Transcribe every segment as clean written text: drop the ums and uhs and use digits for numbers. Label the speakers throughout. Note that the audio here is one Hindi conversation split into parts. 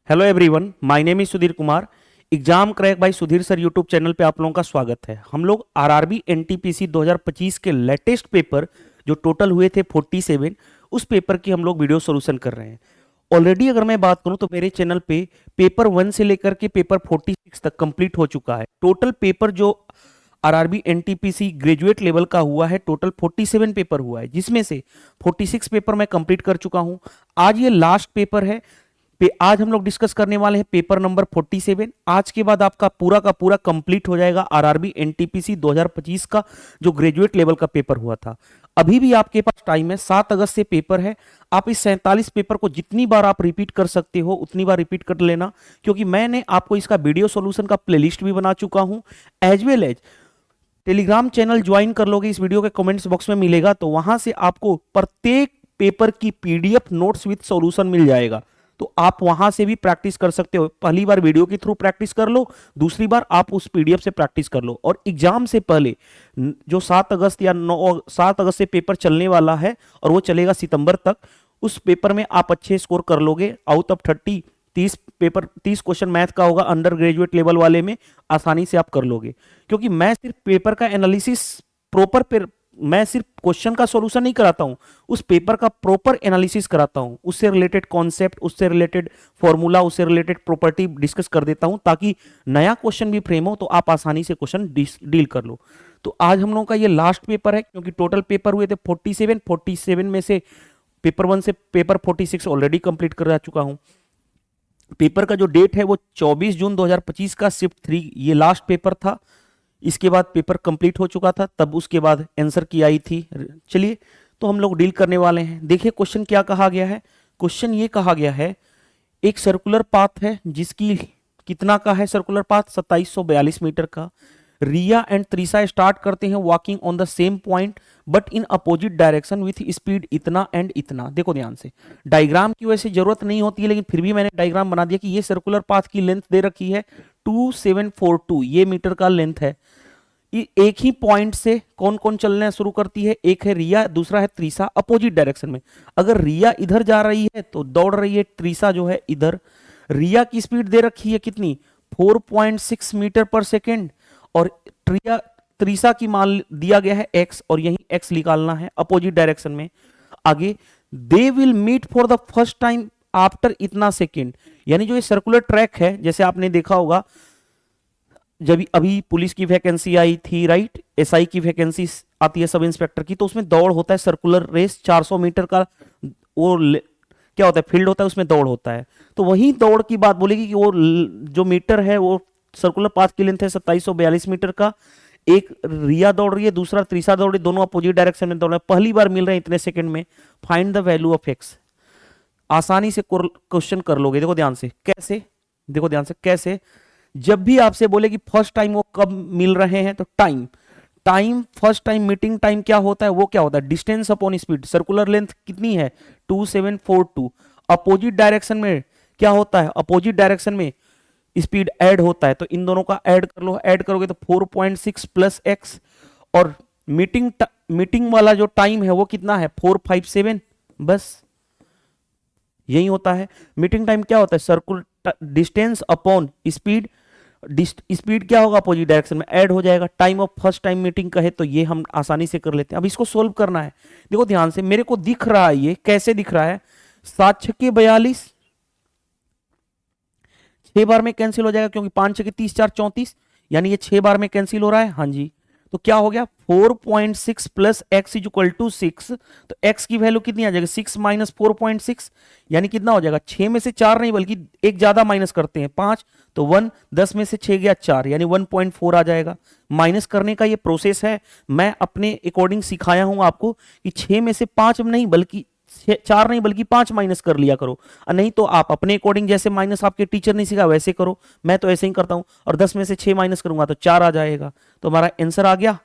Speaker 1: Hello everyone, my name is Sudhir Kumar. Exam crack by Sudhir sir YouTube channel पे आप लोगों का स्वागत है। हम लोग आरआरबी एनटीपीसी 2025 के लेटेस्ट पेपर जो टोटल हुए थे 47, उस पेपर की हम लोग वीडियो सॉल्यूशन कर रहे हैं। ऑलरेडी अगर मैं बात करूं तो मेरे चैनल पे पेपर 1 से लेकर के पेपर 46 तक कंप्लीट हो चुका है। टोटल पेपर जो आरआरबी एनटीपीसी ग्रेजुएट लेवल का हुआ है, टोटल 47 पेपर हुआ है, जिसमें से 46 पेपर मैं कंप्लीट कर चुका हूं। आज ये लास्ट पेपर है। आज हम लोग डिस्कस करने वाले हैं पेपर नंबर 47। आज के बाद आपका पूरा का पूरा कंप्लीट हो जाएगा आरआरबी एनटीपीसी 2025 का जो ग्रेजुएट लेवल का पेपर हुआ था। अभी भी आपके पास टाइम है, 7 अगस्त से पेपर है। आप इस 47 पेपर को जितनी बार आप रिपीट कर सकते हो उतनी बार रिपीट कर लेना, क्योंकि मैंने आपको इसका वीडियो सॉल्यूशन का प्लेलिस्ट भी बना चुका हूं। As well as Telegram channel join कर लोगे, इस वीडियो के कमेंट्स बॉक्स में मिलेगा, तो वहां से आपको प्रत्येक पेपर की पीडीएफ नोट्स विद सॉल्यूशन मिल जाएगा। तो आप वहां से भी प्रैक्टिस कर सकते हो। पहली बार वीडियो के थ्रू प्रैक्टिस कर लो, दूसरी बार आप उस पीडीएफ से प्रैक्टिस कर लो। और एग्जाम से पहले जो 7 अगस्त या 7 अगस्त से पेपर चलने वाला है और वो चलेगा सितंबर तक, उस पेपर में आप अच्छे स्कोर कर लोगे। आउट ऑफ 30 क्वेश्चन मैथ का होगा, अंडर ग्रेजुएट लेवल वाले में आसानी से आप कर लोगे। क्योंकि मैं सिर्फ पेपर का एनालिसिस मैं सिर्फ क्वेश्चन का सॉल्यूशन नहीं कराता हूं, उस पेपर का प्रॉपर एनालिसिस कराता हूं, उससे रिलेटेड कॉन्सेप्ट, उससे रिलेटेड फॉर्मूला, उससे रिलेटेड प्रॉपर्टी डिस्कस कर देता हूं, ताकि नया क्वेश्चन भी फ्रेम हो तो आप आसानी से क्वेश्चन डील कर लो। तो आज हम लोगों का ये लास्ट पेपर है, क्योंकि टोटल पेपर हुए थे 47 में से पेपर 1 से पेपर 46 ऑलरेडी कंप्लीट कर चुका हूं। पेपर का जो डेट है वो 24 जून 2025 का शिफ्ट 3 ये लास्ट पेपर था। इसके बाद पेपर कंप्लीट हो चुका था, तब उसके बाद आंसर की आई थी। चलिए, तो हम लोग डील करने वाले हैं। देखिए क्वेश्चन क्या कहा गया है। क्वेश्चन ये कहा गया है, एक सर्कुलर पाथ है जिसकी कितना का है सर्कुलर पाथ, 2742 मीटर का। रिया एंड त्रिसा स्टार्ट करते हैं walking on the same point but in opposite direction with speed इतना एंड इतना। देखो ध्यान से, डायग्राम की वैसे जरूरत नहीं होती है, लेकिन फिर भी मैंने डायग्राम बना दिया कि ये सर्कुलर पाथ की लेंथ दे रखी है 2742, ये मीटर का लेंथ है। एक ही पॉइंट से कौन कौन चलना शुरू करती है, एक है रिया, दूसरा है त्रिसा, अपोजिट डायरेक्शन में। अगर रिया इधर जा रही है तो दौड़ रही है त्रिसा जो है इधर। रिया की स्पीड दे रखी है कितनी, 4.6 मीटर पर सेकेंड, और त्रिसा की मान दिया गया है x, और यही x निकालना है अपोजिट डायरेक्शन में। आगे, they will meet for the first time after इतना सेकेंड, यानी जो ये सर्कुलर ट्रैक है, जैसे आपने देखा होगा जब अभी पुलिस की वैकेंसी आई थी, राइट, एसआई की वैकेंसी आती है सब इंस्पेक्टर की, तो उसमें दौड़ होता है सर्कुलर रेस 400 मीटर का। वो क्या होता है, फील्ड होता है, उसमें दौड़ होता है। तो वही दौड़ की बात बोलेगी कि वो जो मीटर है वो सर्कुलर पाथ की लेंथ है 2742 मीटर का। एक रिया दौड़ रही है, दूसरा त्रिसा दौड़ रही है, दोनों अपोजिट डायरेक्शन में दौड़ रहे हैं, पहली बार मिल रहे हैं इतने सेकंड में। Find the value of x. आसानी से क्वेश्चन कर लोगे। देखो ध्यान से कैसे, देखो ध्यान से कैसे। जब भी आपसे बोले कि फर्स्ट टाइम वो कब मिल रहे हैं, तो फर्स्ट टाइम मीटिंग टाइम क्या होता है, वो क्या होता है, distance upon speed. Circular length कितनी है 2742। अपोजिट डायरेक्शन में क्या होता है, अपोजिट डायरेक्शन में स्पीड ऐड होता है, तो इन दोनों का ऐड कर लो। ऐड करोगे तो 4.6 प्लस एक्स, और मीटिंग वाला जो टाइम है वो कितना है 457। बस यही होता है मीटिंग टाइम। क्या होता है, circular distance upon speed. Speed क्या होगा, अपोजिट डायरेक्शन में ऐड हो जाएगा। Time of first time meeting कहे तो ये हम आसानी से कर लेते हैं। अब इसको सोल्व करना है। देखो ध्यान से, मेरे को दिख रहा है, ये कैसे दिख रहा है, 7 छक्के 42, 6 बार में कैंसिल हो जाएगा, क्योंकि 5 छक्के 30, 4 34, यानी ये 6 बार में कैंसिल हो रहा है। हाँ जी, तो क्या हो गया 4.6 plus x is equal to 6। तो एक्स की वैल्यू कितनी आ जाएगी, 6 माइनस 4.6, यानी कितना हो जाएगा, 6 में से 4 नहीं बल्कि एक ज्यादा माइनस करते हैं 5, तो 1, 10 में से 6 गया 4, यानी 1.4 आ जाएगा। माइनस करने का ये प्रोसेस है, मैं अपने अकॉर्डिंग सिखाया हूं आपको कि 6 में से 5 नहीं बल्कि 4 नहीं बल्कि 5 माइनस कर लिया करो। नहीं तो आप अपने अकॉर्डिंग, जैसे माइनस आपके टीचर ने सिखा वैसे करो, मैं तो ऐसे ही करता हूं। और 10 में से 6 माइनस करूंगा तो 4 आ जाएगा। तो हमारा आंसर आ गया,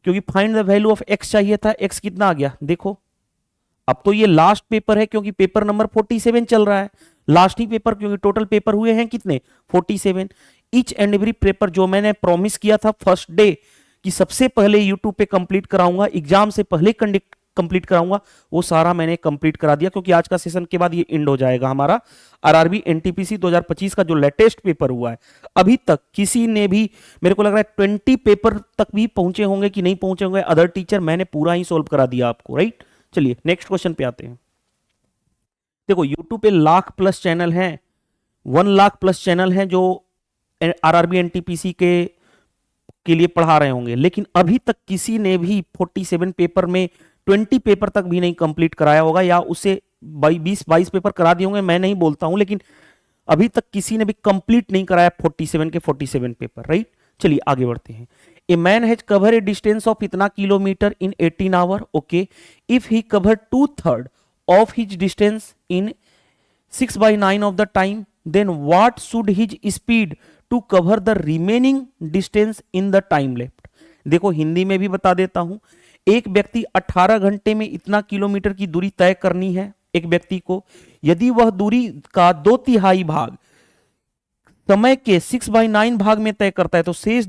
Speaker 1: क्योंकि find the value of x चाहिए था। एक्स कितना आ गया, देखो अब तो ये लास्ट पेपर है, क्योंकि पेपर नंबर 47 चल रहा है, लास्ट ही पेपर, क्योंकि टोटल पेपर हुए हैं कितने 47। ईच एंड एवरी पेपर जो मैंने प्रॉमिस किया था फर्स्ट डे कि सबसे पहले यूट्यूब पे कंप्लीट कराऊंगा, एग्जाम से पहले कंप्लीट कराऊंगा वो सारा मैंने कंप्लीट करा दिया, क्योंकि आज का सेशन के बाद ये एंड हो जाएगा हमारा आरआरबी एनटीपीसी 2025 का जो लेटेस्ट पेपर हुआ है। अभी तक किसी ने भी, मेरे को लग रहा है 20 पेपर तक भी पहुंचे होंगे कि नहीं पहुंचे होंगे अदर टीचर, मैंने पूरा ही सोल्व करा दिया आपको, राइट। चलिए नेक्स्ट क्वेश्चन पे आते हैं। देखो यूट्यूब पे लाख प्लस चैनल हैं, 1 लाख प्लस चैनल हैं जो आरआरबी एनटीपीसी के लिए पढ़ा रहे होंगे, लेकिन अभी तक किसी ने भी 47 पेपर में 20 पेपर तक भी नहीं कंप्लीट कराया होगा, या उससे 20-22 पेपर करा दिए होंगे, मैं नहीं बोलता हूं, लेकिन अभी तक किसी ने भी कंप्लीट नहीं कराया 47 के 47 पेपर, राइट। चलिए आगे बढ़ते हैं। A man has cover a distance of इतना kilometre in 18 hour, okay, if he cover 2/3 of his distance in 6/9 of the time, then what should his speed to cover the remaining distance in the time left। देखो हिंदी में भी बता देता हूं। एक व्यक्ति 18 घंटे में इतना किलोमीटर की दूरी तय करनी है एक व्यक्ति को, यदि वह दूरी का 2/3 भाग समय के 6/9 भाग में तय करता है, तो शेष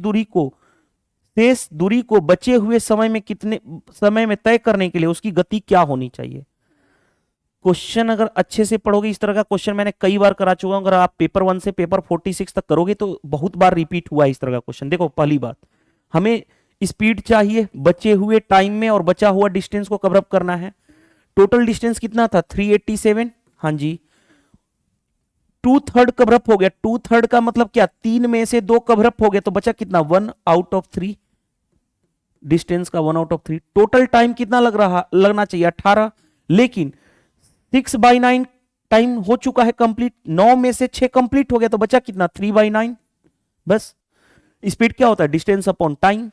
Speaker 1: दूरी को बचे हुए समय में कितने समय में तय करने के लिए उसकी गति क्या होनी चाहिए। क्वेश्चन अगर अच्छे से पढ़ोगे, इस तरह का क्वेश्चन मैंने कई बार करा चुका हूं, अगर आप पेपर 1 से पेपर 46 तक करोगे तो बहुत बार रिपीट हुआ है इस तरह का क्वेश्चन। देखो पहली बात, हमें स्पीड चाहिए बचे हुए टाइम में और बचा हुआ डिस्टेंस को कवर अप करना है। टोटल डिस्टेंस कितना था 387, हाँ जी, 2/3 कवर अप हो गया। 2/3 का मतलब क्या, 3 में से 2 कवर अप हो गया, तो बचा कितना 1 आउट ऑफ 3, डिस्टेंस का 1 आउट ऑफ 3। टोटल टाइम कितना लगना चाहिए 18, लेकिन 6/9 टाइम हो चुका है कंप्लीट, 9 में से 6 कंप्लीट हो गया, तो बचा कितना 3/9। बस स्पीड क्या होता है, डिस्टेंस अपॉन टाइम,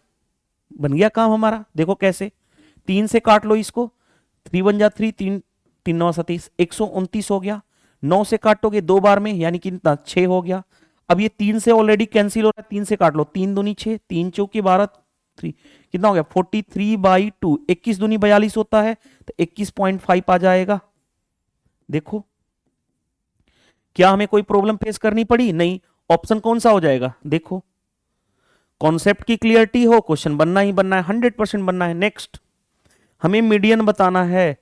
Speaker 1: बन गया काम हमारा। देखो कैसे, 3 से काट लो इसको, 3 1 जा 3, 3 3 9 27, 129 हो गया। 9 से काटोगे 2 बार में, यानी कितना 6 हो गया। अब ये 3 से ऑलरेडी कैंसिल हो रहा है, 3 से काट लो, 3 दूनी 6, 3 चौके 12, 3 कितना हो गया 43/2, 21 दूनी 42 होता है, तो 21.5 आ जाएगा। देखो क्या हमें कोई प्रॉब्लम फेस करनी पड़ी, नहीं। ऑप्शन कौन सा हो जाएगा, देखो कॉन्सेप्ट की क्लियरिटी हो, क्वेश्चन बनना ही बनना है, 100% बनना है। नेक्स्ट, हमें मीडियन बताना है।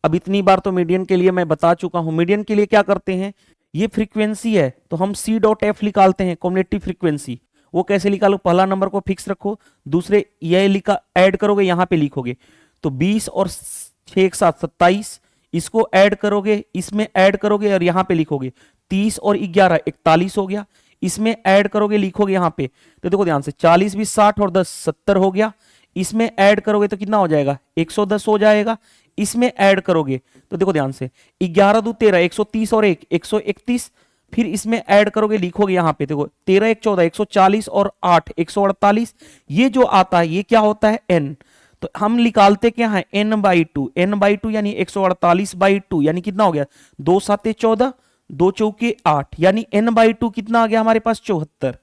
Speaker 1: अब इतनी बार तो मीडियन के लिए मैं बता चुका हूं। मीडियन के लिए क्या करते हैं, ये फ्रीक्वेंसी है तो हम C.F निकालते हैं, कम्युनिटी फ्रीक्वेंसी। वो कैसे निकालो, पहला नंबर को फिक्स रखो, दूसरे ये लिखा ऐड करोगे, यहां पे लिखोगे, तो 20 और 6 एक साथ 27, इसको ऐड करोगे, इसमें ऐड करोगे और यहां पे लिखोगे, 30 और 11 41 हो गया, इसमें ऐड करोगे लिखोगे यहां पे, तो देखो ध्यान से 40 20 60 और 10 70 हो गया, इसमें ऐड करोगे तो कितना हो जाएगा 110 हो जाएगा, इसमें ऐड करोगे तो देखो ध्यान से 11 2 13, 130 और 1 131, फिर इसमें ऐड करोगे लिखोगे यहां पे, देखो 13 1 14, 140 और 8 148, ये जो आता है ये क्या होता है n, तो हम निकालते क्या है n/2, n/2 यानी 148/2, यानी कितना हो गया 2 7 14, 2 चौके 8, यानी n/2 कितना आ गया हमारे पास 74।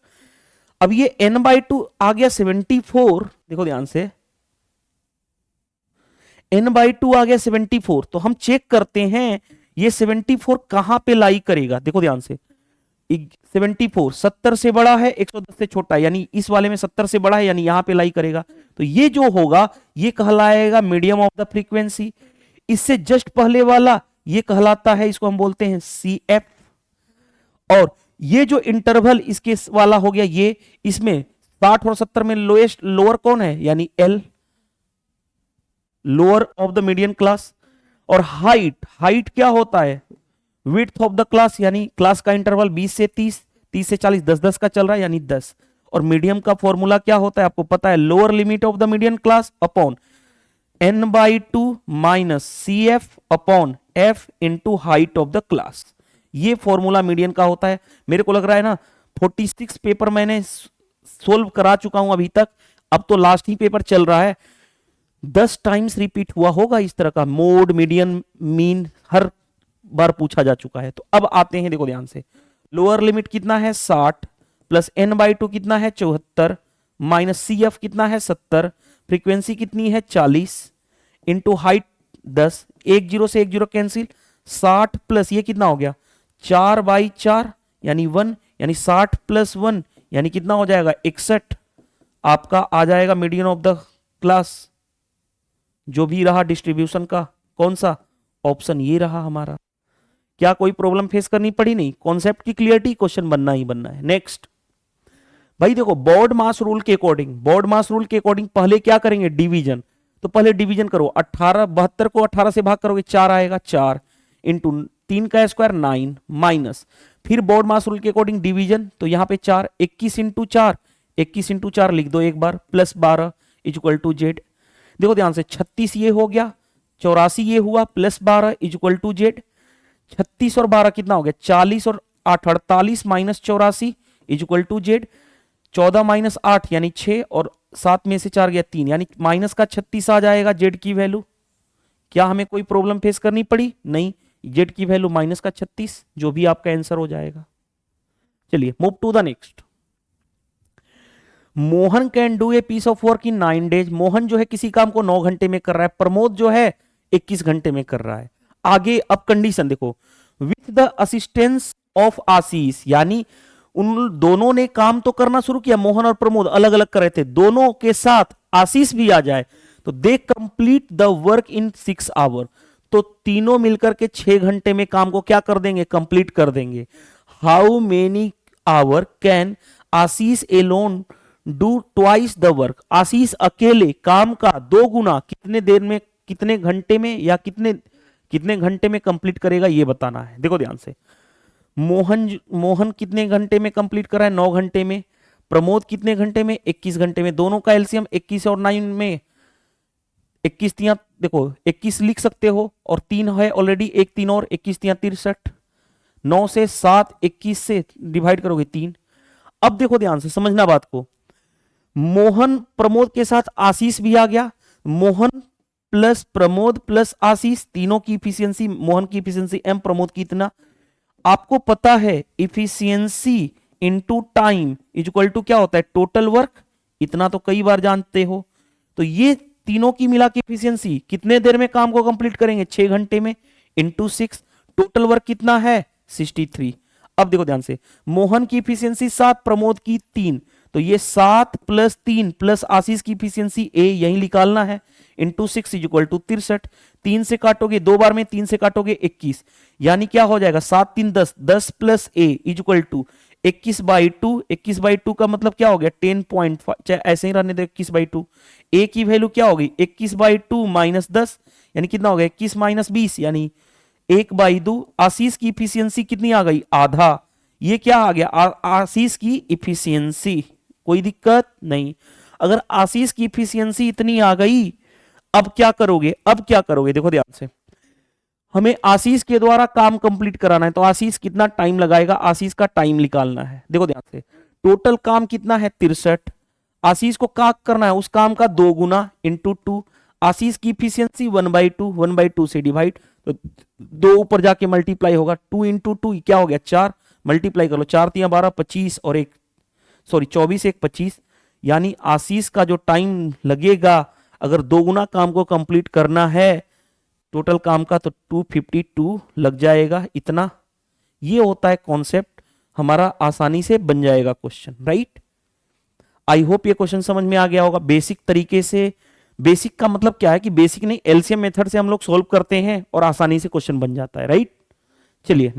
Speaker 1: अब ये n/2 आ गया 74, देखो ध्यान से n/2 आ गया 74, तो हम चेक करते हैं ये 74 कहां पे लाई करेगा। देखो ध्यान से 74 70 से बड़ा है, 110 से छोटा है, यानी इस वाले में 70 से बड़ा है, यानी यहां पे लाई करेगा, तो ये जो होगा ये कहलाएगा मीडियम ऑफ द फ्रीक्वेंसी। इससे जस्ट पहले वाला ये कहलाता है, इसको हम बोलते हैं CF, और ये जो इंटरवल इसके वाला हो गया ये, इसमें 60 और 70 में लोअर कौन है, यानी L, lower of the median class. और हाइट क्या होता है, विड्थ ऑफ द क्लास, यानी क्लास का इंटरवल 20 से 30, 30 से 40, 10 10 का चल रहा है, यानी 10। और मीडियम का फॉर्मूला क्या होता है आपको पता है, lower limit of the median class upon n/2 minus CF upon F into height of the class, ये फॉर्मूला मीडियन का होता है। मेरे को लग रहा है ना 46 पेपर मैंने सोल्व करा चुका हूं अभी तक, अब तो लास्ट ही पेपर चल रहा है, 10 टाइम्स रिपीट हुआ होगा इस तरह का, मोड मीडियन मीन हर बार पूछा जा चुका है। तो अब आते हैं, देखो ध्यान से, लोअर लिमिट कितना है 60 प्लस n/2 कितना है 74 माइनस CF कितना है 70, फ्रीक्वेंसी कितनी है 40 इंटू हाइट 10, 1 0 से 1 0 कैंसिल, 60 प्लस ये कितना हो गया 4/4 यानी 1, यानी 60 प्लस 1 यानी कितना हो जाएगा 61, आपका आ जाएगा मीडियन ऑफ द क्लास। जो भी रहा डिस्ट्रीब्यूशन का, कौन सा ऑप्शन ये रहा हमारा। क्या कोई प्रॉब्लम फेस करनी पड़ी? नहीं। कॉन्सेप्ट की क्लियरिटी, क्वेश्चन बनना ही बनना है। नेक्स्ट भाई देखो, बोर्ड मास रूल के अकॉर्डिंग पहले क्या करेंगे? डिवीजन। तो पहले डिवीजन करो, 18 72 को 18 से भाग करोगे 4 आएगा, 4 इंटू 3 का स्क्वायर 9 माइनस, फिर बोर्ड मास रूल के अकॉर्डिंग डिवीजन, तो यहां पे 4 21 इंटू 4, 21 इंटू 4 लिख दो एक बार, प्लस 12 इक्वल टू जेड। देखो ध्यान से, 36 ये हो गया, 84 ये हुआ, प्लस 12 इक्वल टू जेड। 36 और 12 कितना हो गया? 40 और 8 48 minus 84 equal to z. 14 minus 8 यानी 6 और 7 में से 4 गया 3, यानी माइनस का 36 आ जाएगा जेड की वैल्यू। क्या हमें कोई प्रॉब्लम फेस करनी पड़ी? नहीं। जेड की वैल्यू माइनस का 36, जो भी आपका आंसर हो जाएगा। चलिए move to the next. Mohan can do a piece of work in 9 days. Mohan जो है किसी काम को 9 घंटे में कर रहा है, प्रमोद जो है 21 घंटे में कर रहा है। आगे अब कंडीशन देखो, विथ द असिस्टेंस ऑफ आशीष, यानी उन दोनों ने काम तो करना शुरू किया, मोहन और प्रमोद अलग अलग कर रहे थे, दोनों के साथ आशीष भी आ जाए तो they complete the work in 6 hour. तो तीनों मिलकर के 6 घंटे में काम को क्या कर देंगे? कंप्लीट कर देंगे। How many hour can Ashish alone do twice the work. Ashish अकेले काम का 2 गुना कितने देर में, कितने घंटे में, या कितने घंटे में कंप्लीट करेगा, ये बताना है। देखो ध्यान से, मोहन कितने घंटे में कंप्लीट कर रहा है? 9 घंटे में। प्रमोद कितने घंटे में? 21 घंटे में। दोनों का एलसीएम 21 और 9 में 21 तिया, देखो 21 लिख सकते हो, और 3 है ऑलरेडी, 1 3 और 21 तिया 63। 9 से 7, 21 से डिवाइड करोगे 3। अब देखो ध्यान से समझना बात को, मोहन प्रमोद के साथ आशीष भी आ गया, मोहन प्लस प्रमोद प्लस आशीष, तीनों की इफिशियंसी, मोहन की इफिशियंसी m, प्रमोद की इतना। आपको पता है efficiency into time equal to क्या होता है? Total work. इतना तो कई बार जानते हो। तो ये तीनों की मिला के इफिशियंसी कितने देर में काम को कंप्लीट करेंगे? 6 घंटे में, इंटू 6। टोटल वर्क कितना है? 63। अब देखो ध्यान से, मोहन की इफिशियंसी 7, प्रमोद की 3, तो ये 7 प्लस 3 प्लस आशीष की इफिशियंसी ए यही निकालना है, इंटू 6 इक्वल टू 63। 3 से काटोगे 2 बार में, 3 से काटोगे 21, यानी क्या हो जाएगा? 7 3 10, 10 प्लस ए इक्वल टू 21/2। 21/2 का मतलब क्या हो गया? 10.5, चाहे ऐसे ही रहने दो 21/2। ए की वैल्यू क्या होगी? 21/2 माइनस 10, यानी कितना हो गया? 21 माइनस 20, यानी 1/2। आशीष की इफिशियंसी कितनी आ गई? आधा। ये क्या आ गया? आशीष की इफिशियंसी। कोई दिक्कत नहीं। अगर आशीष की इफिशियंसी इतनी आ गई, अब क्या करोगे? देखो ध्यान से, हमें आशीष के द्वारा काम कंप्लीट कराना है, तो आशीष कितना टाइम लगाएगा? आशीष का टाइम निकालना है। देखो ध्यान से, टोटल काम कितना है? 63। आशीष को क्या करना है? उस काम का 2 गुना, इंटू 2। आशीष की इफिशियंसी 1/2 से डिवाइड, तो 2 ऊपर जाके मल्टीप्लाई होगा, 2 इंटू 2 क्या हो गया? 4। मल्टीप्लाई कर लो, 4 3 12, 25 और 24 1 25, यानी आशीष का जो टाइम लगेगा अगर 2 गुना काम को कंप्लीट करना है टोटल काम का, तो 252 लग जाएगा। इतना ये होता है कॉन्सेप्ट, हमारा आसानी से बन जाएगा क्वेश्चन, राइट। आई होप ये क्वेश्चन समझ में आ गया होगा बेसिक तरीके से। बेसिक का मतलब क्या है कि बेसिक नहीं, एलसीएम मेथड से हम लोग सोल्व करते हैं और आसानी से क्वेश्चन बन जाता है, राइट। चलिए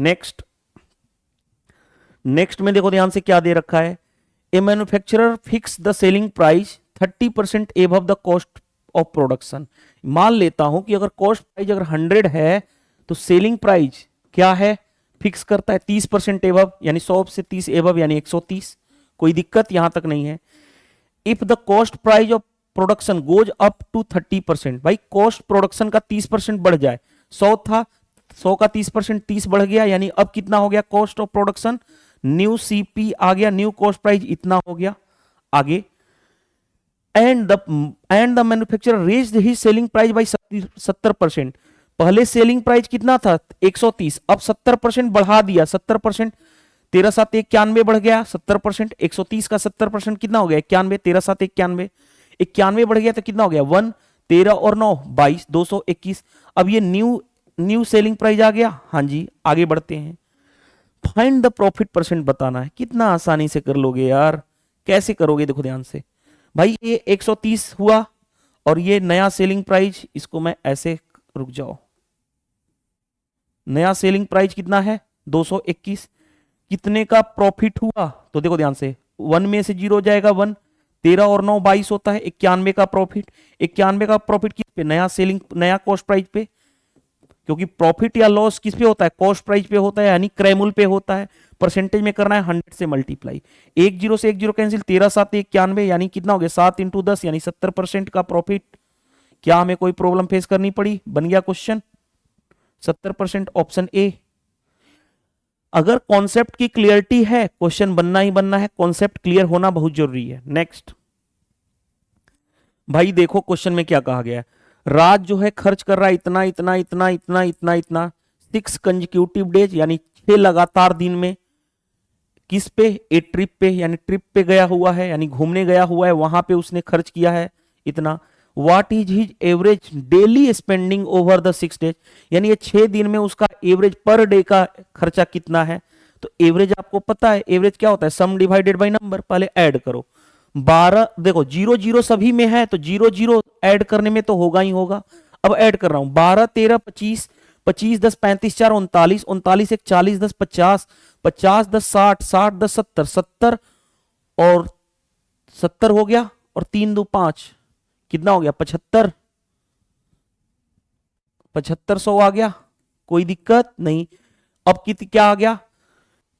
Speaker 1: नेक्स्ट में देखो ध्यान से क्या दे रखा है। A manufacturer fix the selling price 30% above the cost of production. मान लेता हूं कि अगर कॉस्ट प्राइस अगर 100 है तो सेलिंग प्राइस क्या है? फिक्स करता है 30% एबव, यानी 100 से 30 एबव यानी 130। कोई दिक्कत यहां तक नहीं है। If the cost price of production goes up to 30%, भाई कॉस्ट प्रोडक्शन का 30% बढ़ जाए, 100 था, 100 का 30%, 30 बढ़ गया, यानी अब कितना हो गया? Cost of production, new CP आ गया, न्यू कॉस्ट प्राइस इतना हो गया। आगे, and the manufacturer raised his selling price by 70%। पहले सेलिंग प्राइस कितना था? 130, अब 70% बढ़ा दिया, 70%, 13 7 91 बढ़ गया, 70%, 130 का 70% कितना हो गया? 91, 13 7 91, 91 बढ़ गया तो कितना हो गया? 1, 13 और 9 22, 221। अब ये न्यू सेलिंग प्राइस आ गया। हाँ जी, आगे बढ़ते हैं। फाइंड द प्रॉफिट परसेंट बताना है। कितना आसानी से कर लोगे यार, कैसे करोगे? देखो ध्यान से भाई, ये 130 हुआ और ये नया सेलिंग प्राइस, इसको मैं ऐसे, रुक जाओ, नया सेलिंग प्राइस कितना है 221। कितने का प्रॉफिट हुआ, तो देखो ध्यान से, 1 में से 0 जाएगा 1, 13 और 9 22 होता है, 91 का प्रॉफिट। 91 का प्रॉफिट किस पे, नया सेलिंग, नया कॉस्ट प्राइस पे, क्योंकि प्रॉफिट या लॉस किस पे होता है, कॉस्ट प्राइस पे होता है, यानी क्रैमुल पे होता है। परसेंटेज में करना है 100 से मल्टीप्लाई, 10 से 10 कैंसिल, 13 7 91, यानी कितना हो गया 7 इंटू 10, यानी 70% का प्रॉफिट। क्या हमें कोई प्रॉब्लम फेस करनी पड़ी, बन गया क्वेश्चन 70%, ऑप्शन ए। अगर कॉन्सेप्ट की क्लियरिटी है, क्वेश्चन बनना ही बनना है, कॉन्सेप्ट क्लियर होना बहुत जरूरी है। नेक्स्ट भाई देखो क्वेश्चन में क्या कहा गया है, राज जो है खर्च कर रहा है इतना इतना इतना इतना इतना इतना 6 कंजिक्यूटिव डेज, यानी 6 लगातार दिन में, किस पे, ए ट्रिप पे, यानी ट्रिप पे गया हुआ है, यानी घूमने गया हुआ है, वहां पे उसने खर्च किया है इतना। What is his average daily spending over the 6 days, यानी ये 6 दिन में उसका एवरेज पर डे का खर्चा कितना है। तो एवरेज आपको पता है, एवरेज क्या होता है, सम डिवाइडेड बाय नंबर, पहले ऐड करो। 12, देखो 0 0 सभी में है, तो 0 0 ऐड करने में तो होगा ही होगा। अब ऐड कर रहा हूं, 12 13 25, 25 10 35 4 39, 39 1 40 10 50, 50 10 60, 60 10 70, 70 और 70 हो गया, और 3 2 5, कितना हो गया 75, 7500 आ गया, कोई दिक्कत नहीं। अब क्या आ गया,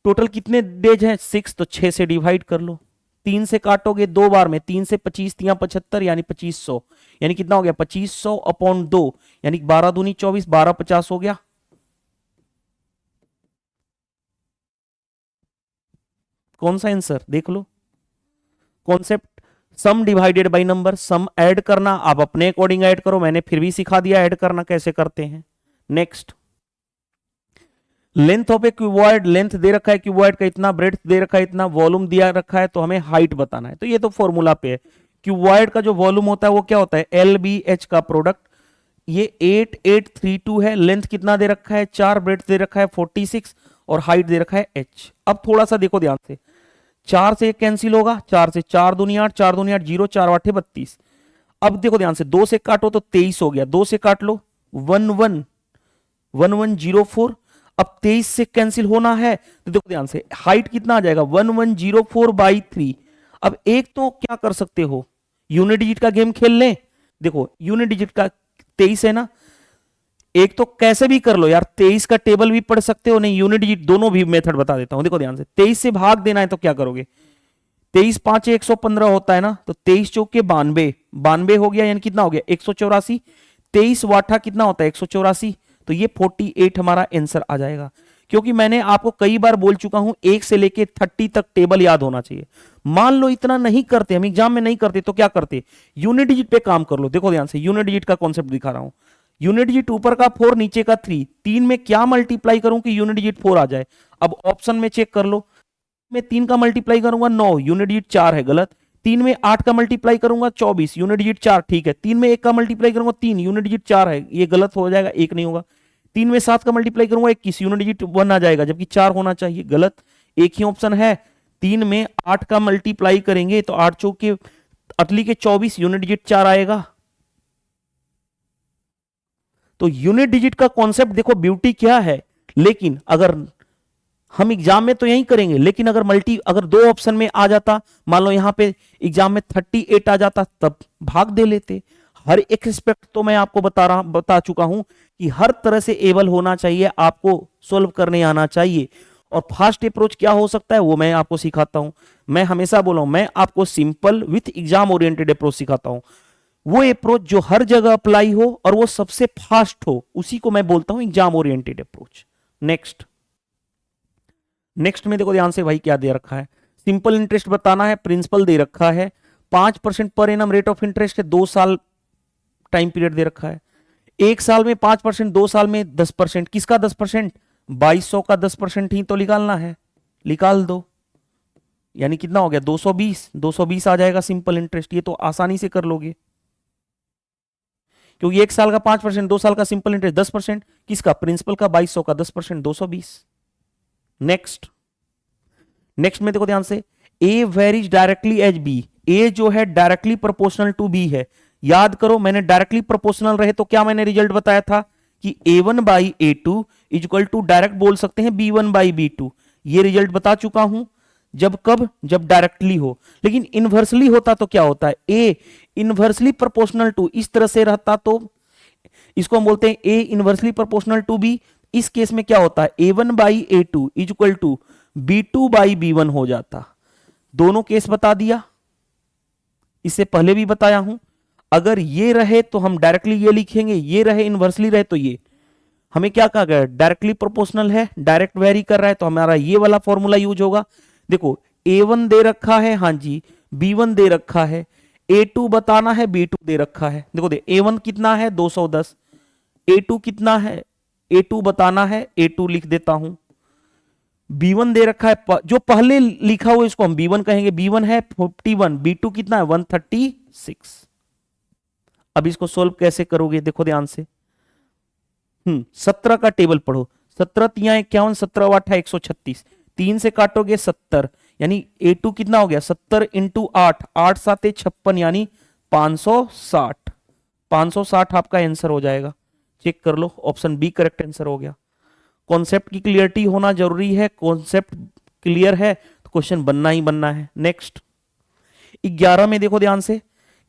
Speaker 1: टोटल कितने डेज हैं 6, तो 6 से डिवाइड कर लो, 3 से काटोगे 2 बार में, 3 से 25 3 75, यानी 2500, यानी कितना हो गया 2500 अपॉन 2, यानी 12 दूनी 24, 12 50 हो गया। कौन सा आंसर देख लो, concept sum divided by number, sum add करना, आप अपने अकॉर्डिंग ऐड करो, मैंने फिर भी सिखा दिया ऐड करना कैसे करते हैं। Next, length of a cuboid, length दे रखा है क्यूबॉइड का इतना, ब्रेड्थ दे रखा है इतना, वॉल्यूम दिया रखा है, तो हमें हाइट बताना है। तो ये तो फॉर्मूला पे है, क्यूबॉइड का जो वॉल्यूम होता है वो क्या होता है, LBH का प्रोडक्ट। ये 8832 है, लेंथ कितना दे रखा है 4, ब्रेड्थ दे रखा है 46, और हाइट दे रखा है h। अब थोड़ा सा देखो ध्यान से, 4 से 1 कैंसिल होगा, 4 से 4 दूनी 8, 4 दूनी 8 0, 4 8 32। अब देखो ध्यान से, 2 से काटो तो 23 हो गया, 2 से काट लो 1104। अब 23 से कैंसिल होना है, तो देखो ध्यान से, हाइट कितना आ जाएगा 1104/3। अब एक तो क्या कर सकते हो, यूनिट डिजिट का गेम खेल लें। देखो यूनिट डिजिट का 23 है ना, एक तो कैसे भी कर लो यार, 23 का टेबल भी पढ़ सकते हो, नहीं यूनिट डिजिट, दोनों भी मेथड बता देता हूं। देखो ध्यान से, 23 से भाग देना है तो क्या करोगे, 23 5 115 होता है ना, तो 23 चौके 92, 92 हो गया, यानी कितना हो गया 184। 23 वाटा कितना होता है 184, तो ये 48 हमारा आंसर आ जाएगा। क्योंकि मैंने आपको कई बार बोल चुका हूं 1 से लेके 30 तक टेबल याद होना चाहिए। मान लो इतना नहीं करते, हम एग्जाम में नहीं करते, तो क्या करते, यूनिट डिजिट पे काम कर लो। देखो ध्यान से, यूनिट डिजिट का कॉन्सेप्ट दिखा रहा हूं, यूनिट डिजिट ऊपर का 4 नीचे का 3, 3 में क्या मल्टीप्लाई करूं कि यूनिट डिजिट 4 आ जाए। अब ऑप्शन में चेक कर लो, में 3 का मल्टीप्लाई करूंगा 9, यूनिट डिजिट 4 है, गलत। 3 में 8 का मल्टीप्लाई करूंगा 24, यूनिट डिजिट 4, ठीक है। 3 में 1 का मल्टीप्लाई करूंगा 3, यूनिट डिजिट 4 है, ये गलत हो जाएगा, 1 नहीं होगा। 3 में 7 का मल्टीप्लाई करूंगा 21, यूनिट डिजिट 1 आ जाएगा, जबकि 4 होना चाहिए, गलत। एक ही ऑप्शन है, 3 में 8 का मल्टीप्लाई करेंगे तो 8 चौके अटली के 24, यूनिट डिजिट 4 आएगा। तो यूनिट डिजिट का कॉन्सेप्ट देखो ब्यूटी क्या है। लेकिन अगर हम एग्जाम में तो यही करेंगे, लेकिन अगर दो ऑप्शन में आ जाता, मान लो यहां पे एग्जाम में 38 आ जाता, तब भाग दे लेते। हर एक एस्पेक्ट तो मैं आपको बता चुका हूं कि हर तरह से एबल होना चाहिए, आपको सोल्व करने आना चाहिए। और फास्ट अप्रोच क्या हो सकता है वो मैं आपको सिखाता हूं। मैं हमेशा बोला हूं, मैं आपको simple with exam oriented approach सिखाता हूं। वो अप्रोच जो हर जगह अप्लाई हो और वो सबसे फास्ट हो, उसी को मैं बोलता हूं एग्जाम ओरिएंटेड अप्रोच। नेक्स्ट में देखो ध्यान से भाई, क्या दे रखा है, सिंपल इंटरेस्ट बताना है, प्रिंसिपल दे रखा है, 5% per annum rate of interest है, 2 साल टाइम पीरियड दे रखा है। 1 साल में 5%, 2 साल में 10%, किसका 10%, 2200 का 10% ही तो निकालना है, निकाल दो, यानी कितना हो गया 220, 220 आ जाएगा सिंपल इंटरेस्ट। ये तो आसानी से कर लोगे, क्योंकि 1 साल का 5%, 2 साल का सिंपल इंटरेस्ट 10%, किसका, प्रिंसिपल का 2200 का 10%, 220। नेक्स्ट में देखो ध्यान से, ए वेरीज डायरेक्टली एज बी, ए जो है डायरेक्टली प्रोपोर्शनल टू बी है, याद करो, मैंने डायरेक्टली प्रोपोर्शनल रहे तो क्या मैंने रिजल्ट बताया था कि A1 by A2 equal to direct बोल सकते हैं B1 बाई B2। ये रिजल्ट बता चुका हूं। जब कब? जब डायरेक्टली हो। लेकिन इनवर्सली होता तो क्या होता है? A इनवर्सली प्रोपोर्शनल टू, इस तरह से रहता तो इसको हम बोलते हैं A inversely proportional to B। इस केस में क्या होता है? A1 by A2 equal to B2 by B1 हो जाता। दोनों केस बता दिया, इससे पहले भी बताया हूं। अगर ये रहे तो हम डायरेक्टली ये लिखेंगे, ये रहे इनवर्सली रहे तो ये। हमें क्या कहा गया? डायरेक्टली प्रोपोर्शनल है, डायरेक्ट वेरी कर रहा है, तो हमारा ये वाला फॉर्मूला यूज होगा। देखो A1 दे रखा है, हाँ जी, B1 दे रखा है, A2 बताना है, B2 दे रखा है। देखो A1 कितना है? 210। A2 कितना है? A2 बताना है, A2 लिख देता हूं। B1 दे रखा है, जो पहले लिखा हुआ इसको हम B1 कहेंगे। B1 है 51, B2 कितना है? 136। अब इसको सोल्व कैसे करोगे? देखो ध्यान से। 17 का टेबल पढ़ो। 17 तिया 51, 17 8 136। 3 से काटोगे 70, यानी A2 कितना हो गया? 70 इंटू 8, 8 7 56, यानी 560। 560 आपका आंसर हो जाएगा। चेक कर लो, ऑप्शन बी करेक्ट आंसर हो गया। कॉन्सेप्ट की क्लियरिटी होना जरूरी है। कॉन्सेप्ट क्लियर है तो क्वेश्चन बनना ही बनना है। नेक्स्ट 11 में देखो ध्यान से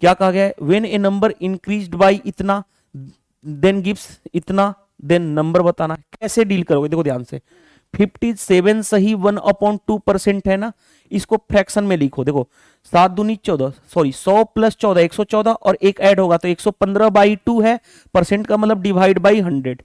Speaker 1: क्या कहा गया है? When A number increased by इतना देन गिव्स इतना, देन नंबर बताना है। कैसे डील करोगे? देखो ध्यान से। 57 सही 1/2% है ना, इसको फ्रैक्शन में लिखो। देखो 7 दूनी 14, सॉरी 100 प्लस 14 114, और एक ऐड होगा तो 115 बाई 2 है। परसेंट का मतलब डिवाइड बाई 100।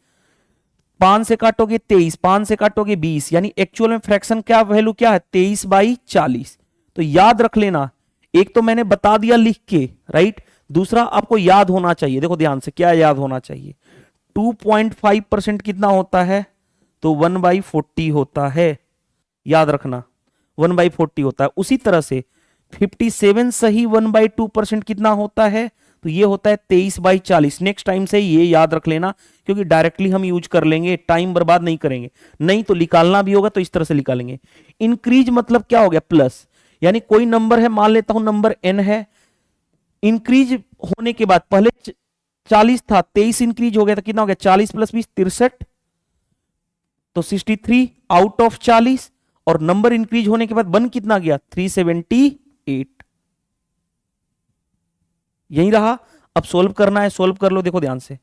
Speaker 1: 5 से काटोगे 23, 5 से काटोगे 20, यानी एक्चुअल में फ्रैक्शन क्या वैल्यू क्या है? 23 बाई 40। तो याद रख लेना, एक तो मैंने बता दिया लिख के, राइट। दूसरा आपको याद होना चाहिए। देखो ध्यान से, क्या याद होना चाहिए? 2.5% कितना होता है? तो 1/40 होता है। याद रखना 1/40 होता है। उसी तरह से 57 सही 1/2% कितना होता है? तो ये होता है 23/40। नेक्स्ट टाइम से ये याद रख लेना, क्योंकि डायरेक्टली हम यूज कर लेंगे, टाइम बर्बाद नहीं करेंगे। नहीं तो निकालना भी होगा तो इस तरह से निकालेंगे। इंक्रीज मतलब क्या हो गया? प्लस, यानी कोई नंबर है, मान लेता हूं नंबर n है। इंक्रीज होने के बाद पहले 40 था, 23 इंक्रीज हो गया तो कितना हो गया? 40 प्लस 20 63, तो 63 आउट ऑफ 40। और नंबर इंक्रीज होने के बाद बन कितना गया? 378। यही रहा। अब सोल्व करना है, सोल्व कर लो। देखो ध्यान से,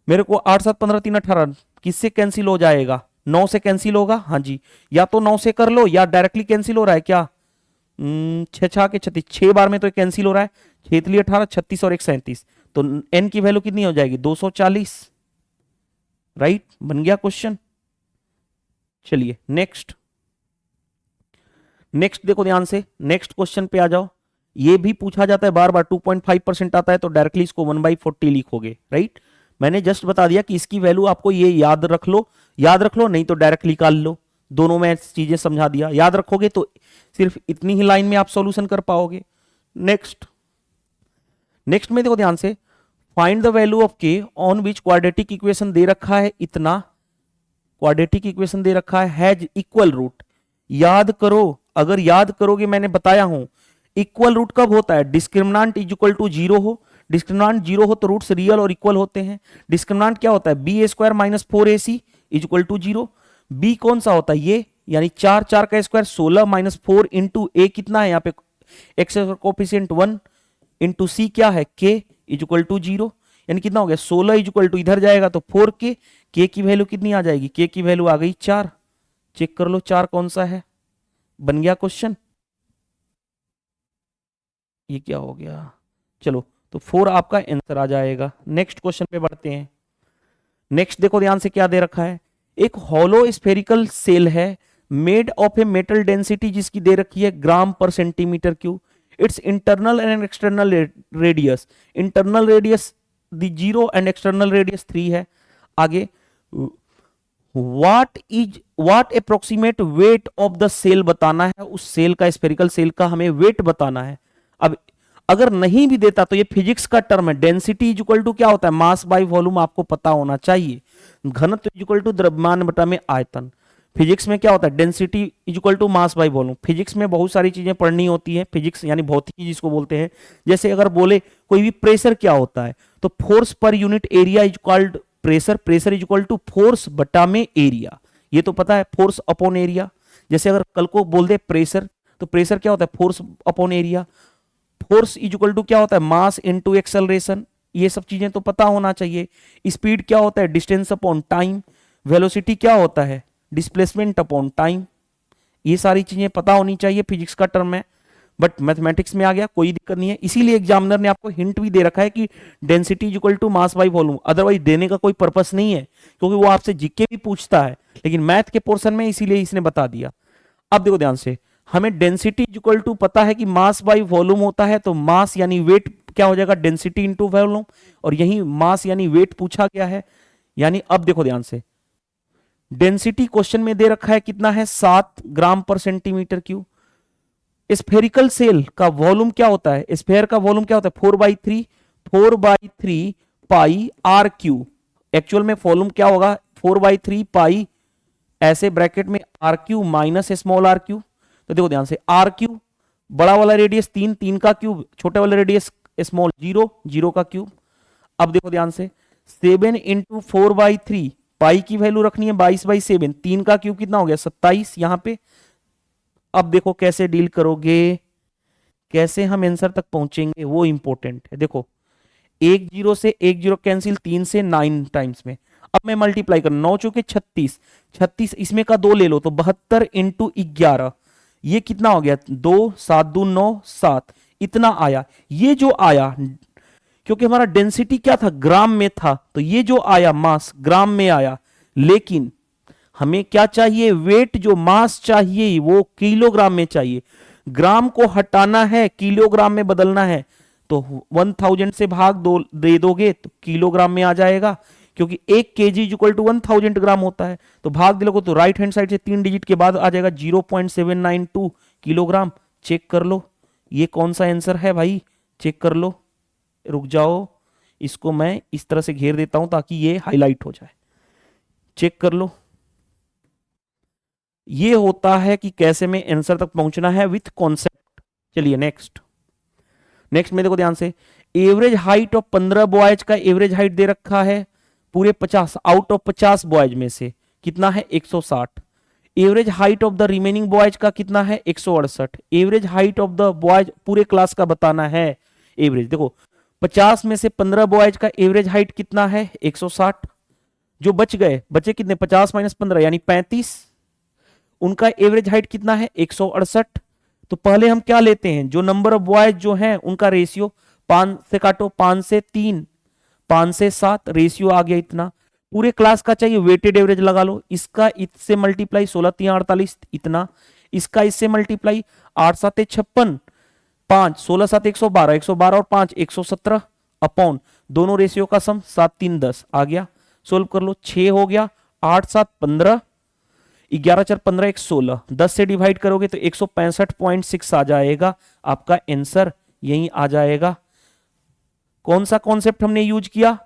Speaker 1: मेरे को 8 7 15 3 18 किससे कैंसिल हो जाएगा? 9 से कैंसिल होगा। हाँ जी, या तो 9 से कर लो या डायरेक्टली कैंसिल हो रहा है क्या? 6 6 के 36, 6 बार में तो कैंसिल हो रहा है। 6 लिए 18, 36 और 1 37, तो n की वैल्यू कितनी हो जाएगी? 240। राइट, बन गया क्वेश्चन। चलिए नेक्स्ट। नेक्स्ट देखो ध्यान से, नेक्स्ट क्वेश्चन पे आ जाओ। ये भी पूछा जाता है बार बार। 2.5% आता है तो डायरेक्टली इसको 1/40 लिखोगे, राइट। मैंने जस्ट बता दिया कि इसकी वैल्यू आपको ये याद रख लो, याद रख लो, नहीं तो डायरेक्ट निकाल लो। दोनों में चीजें समझा दिया। याद रखोगे तो सिर्फ इतनी ही लाइन में आप सॉल्यूशन कर पाओगे। नेक्स्ट, नेक्स्ट में देखो ध्यान से, फाइंड द वैल्यू ऑफ के ऑन विच क्वाड्रेटिक इक्वेशन दे रखा है इतना। क्वाड्रेटिक इक्वेशन दे रखा है हैज इक्वल रूट। याद करो, अगर याद करोगे मैंने बताया हूं इक्वल रूट कब होता है? डिस्क्रिमिनेंट इज इक्वल टू 0 हो। डिस्क्रिमिनेंट 0 हो तो रूट्स रियल और इक्वल होते हैं। डिस्क्रिमिनेंट क्या होता है? b² minus 4ac is equal to 0। b कौन सा होता है? ये, यानी 4 4 का स्क्वायर 16 माइनस 4 इंटू a कितना है? यहाँ पे एक्स कोफिशिएंट 1 इंटू सी क्या है? k इज इक्वल टू 0, यानी कितना हो गया? 16 इज इक्वल टू इधर जाएगा तो 4k, k की वैल्यू कितनी आ जाएगी? k की वैल्यू आ गई 4। चेक कर लो 4 कौन सा है। बन गया क्वेश्चन। ये क्या हो गया? चलो, तो 4 आपका आंसर आ जाएगा। नेक्स्ट क्वेश्चन पे बढ़ते हैं। नेक्स्ट देखो ध्यान से क्या दे रखा है। एक हॉलो स्फेरिकल सेल है made of a metal density जिसकी दे रखी है ग्राम पर centimetre cube. Its internal and external radius, internal radius 0 and external radius 3 है। आगे what approximate weight of the shell बताना है। उस सेल का, स्फेरिकल सेल का हमें वेट बताना है। अब अगर नहीं भी देता तो ये फिजिक्स का टर्म है। डेंसिटी इज इक्वल टू क्या होता है? मास बाय वॉल्यूम, आपको पता होना चाहिए। घनत्व इज इक्वल टू द्रव्यमान बटा में आयतन। फिजिक्स में क्या होता है, density is equal to mass by volume. Physics में बहुत सारी चीजें पढ़नी होती है, फिजिक्स यानी भौतिकी जिसको बोलते हैं। जैसे अगर बोले कोई भी प्रेशर क्या होता है, तो फोर्स पर unit area is called pressure, pressure is equal to force बटा में एरिया, ये तो पता है, फोर्स अपॉन एरिया। जैसे अगर कल को बोल दे प्रेशर, तो प्रेशर क्या होता है, force upon area. Force is equal to क्या होता है, मास इनटू एक्सेलरेशन, ये सब चीजें तो पता होना चाहिए। स्पीड क्या होता है, डिस्टेंस अपॉन टाइम। वेलोसिटी क्या होता है, डिस्प्लेसमेंट अपॉन टाइम। ये सारी चीजें पता होनी चाहिए, फिजिक्स का टर्म है। बट मैथमेटिक्स में आ गया, कोई दिक्कत नहीं है। इसीलिए एग्जामिनर ने आपको हिंट भी दे रखा है कि density is equal to mass by volume, otherwise देने का कोई पर्पस नहीं है, क्योंकि वो आपसे जीके भी पूछता है, लेकिन मैथ के पोर्शन में इसीलिए इसने बता दिया। अब देखो ध्यान से, हमें डेंसिटी इज इक्वल टू पता है कि मास बाय वॉल्यूम होता है, तो मास यानी वेट क्या हो जाएगा, डेंसिटी इंटू वॉल्यूम, और यही मास यानी वेट पूछा गया है। यानी अब देखो ध्यान से, डेंसिटी क्वेश्चन में दे रखा है कितना है, 7 ग्राम पर सेंटीमीटर क्यूब। स्फेरिकल सेल का वॉल्यूम क्या होता है, स्फेयर का वॉल्यूम क्या होता है, 4/3 पाई आर क्यू। एक्चुअल में वॉल्यूम क्या होगा, 4/3 पाई ऐसे ब्रैकेट में r cube minus small r cube. तो देखो ध्यान से, आर क्यू बड़ा वाला रेडियस 3, 3 का क्यूब, छोटे वाला रेडियस स्मॉल 0, 0 का क्यूब। अब देखो ध्यान से, 7 इंटू 4/3, पाई की वैल्यू रखनी है 22/7, 3 का क्यूब कितना हो गया, 27 यहां पे। अब देखो कैसे डील करोगे, कैसे हम आंसर तक पहुंचेंगे, वो इंपॉर्टेंट है। देखो 1 0 से 1 0 कैंसिल, 3 से 9 टाइम्स में। अब मैं मल्टीप्लाई कर, 9 चौके 36, 36 इसमें का 2 ले लो तो 72 इंटू 11, ये कितना हो गया, 2 7 2 9 7, इतना आया। ये जो आया, क्योंकि हमारा डेंसिटी क्या था, ग्राम में था, तो ये जो आया मास ग्राम में आया, लेकिन हमें क्या चाहिए, वेट, जो मास चाहिए वो किलोग्राम में चाहिए। ग्राम को हटाना है, किलोग्राम में बदलना है, तो 1000 से भाग दो दे दोगे तो किलोग्राम में आ जाएगा, क्योंकि 1 केजी इज इक्वल टू 1000 ग्राम होता है। तो भाग दिलोगे तो राइट हैंड साइड से 3 डिजिट के बाद आ जाएगा 0.792 किलोग्राम। चेक कर लो, ये कौन सा आंसर है भाई, चेक कर लो। रुक जाओ, इसको मैं इस तरह से घेर देता हूं ताकि ये हाईलाइट हो जाए। चेक कर लो, ये होता है कि कैसे में आंसर तक पहुंचना है विथ कॉन्सेप्ट। चलिए नेक्स्ट, नेक्स्ट में देखो ध्यान से, एवरेज हाइट ऑफ 15 बॉयज का एवरेज हाइट दे रखा है पूरे 50, आउट ऑफ 50 बॉयज में से कितना है, 160। Average height of the remaining boys का कितना है, 168। Average height of the boys पूरे क्लास का बताना है। एवरेज देखो 50 में से 15 बॉयज का एवरेज हाइट कितना है, 160। जो बच गए, बचे कितने, 50 माइनस 15 यानी 35, उनका एवरेज हाइट कितना है, 168। तो पहले हम क्या लेते हैं, जो नंबर ऑफ बॉयज जो हैं उनका रेशियो, 5 से काटो, 5 से 3, 5 से 7, रेशियो आ गया इतना। पूरे क्लास का चाहिए, वेटेड एवरेज लगा लो, इसका इससे मल्टीप्लाई, 16 3 48 इतना, इसका इससे मल्टीप्लाई, 8 7 56, 5 16 7 112, 112 और 5 117 अपॉन दोनों रेशियो का सम 7 3 10 आ गया। सोल्व कर लो, 6 हो गया, 8 7 15, 11 4 15 1 16, 10 से डिवाइड करोगे तो 165.6 आ जाएगा आपका आंसर, यही आ जाएगा। कौन सा कॉन्सेप्ट हमने यूज किया,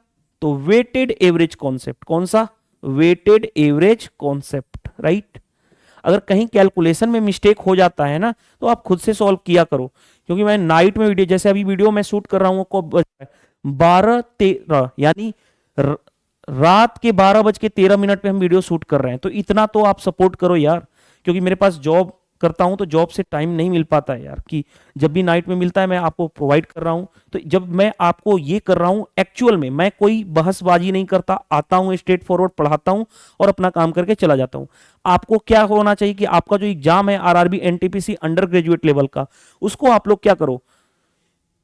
Speaker 1: तो वेटेड एवरेज कॉन्सेप्ट। कौन सा, वेटेड एवरेज कॉन्सेप्ट, राइट। अगर कहीं कैलकुलेशन में मिस्टेक हो जाता है ना, तो आप खुद से सॉल्व किया करो, क्योंकि मैं नाइट में वीडियो, जैसे अभी वीडियो मैं शूट कर रहा हूं को 12:13 यानी रात के 12:13 पे हम वीडियो शूट कर रहे हैं, तो इतना तो आप सपोर्ट करो यार, क्योंकि मेरे पास जॉब करता हूं तो जॉब से टाइम नहीं मिल पाता है यार, कि जब भी नाइट में मिलता है मैं आपको प्रोवाइड कर रहा हूं। तो जब मैं आपको ये कर रहा हूं, एक्चुअल में मैं कोई बहसबाजी नहीं करता, आता हूं स्ट्रेट फॉरवर्ड पढ़ाता हूं और अपना काम करके चला जाता हूं। आपको क्या होना चाहिए कि आपका जो एग्जाम है RRB NTPC under graduate level का, उसको आप लोग क्या करो,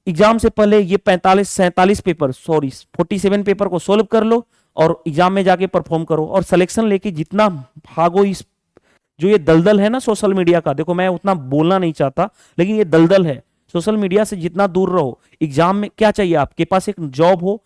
Speaker 1: एग्जाम से पहले ये 47 पेपर, सॉरी 47 पेपर को सोल्व कर लो और एग्जाम में जाके परफॉर्म करो, और सिलेक्शन लेके जितना भागो इस जो ये दलदल है ना सोशल मीडिया का, देखो मैं उतना बोलना नहीं चाहता, लेकिन ये दलदल है, सोशल मीडिया से जितना दूर रहो। एग्जाम में क्या चाहिए, आपके पास एक जॉब हो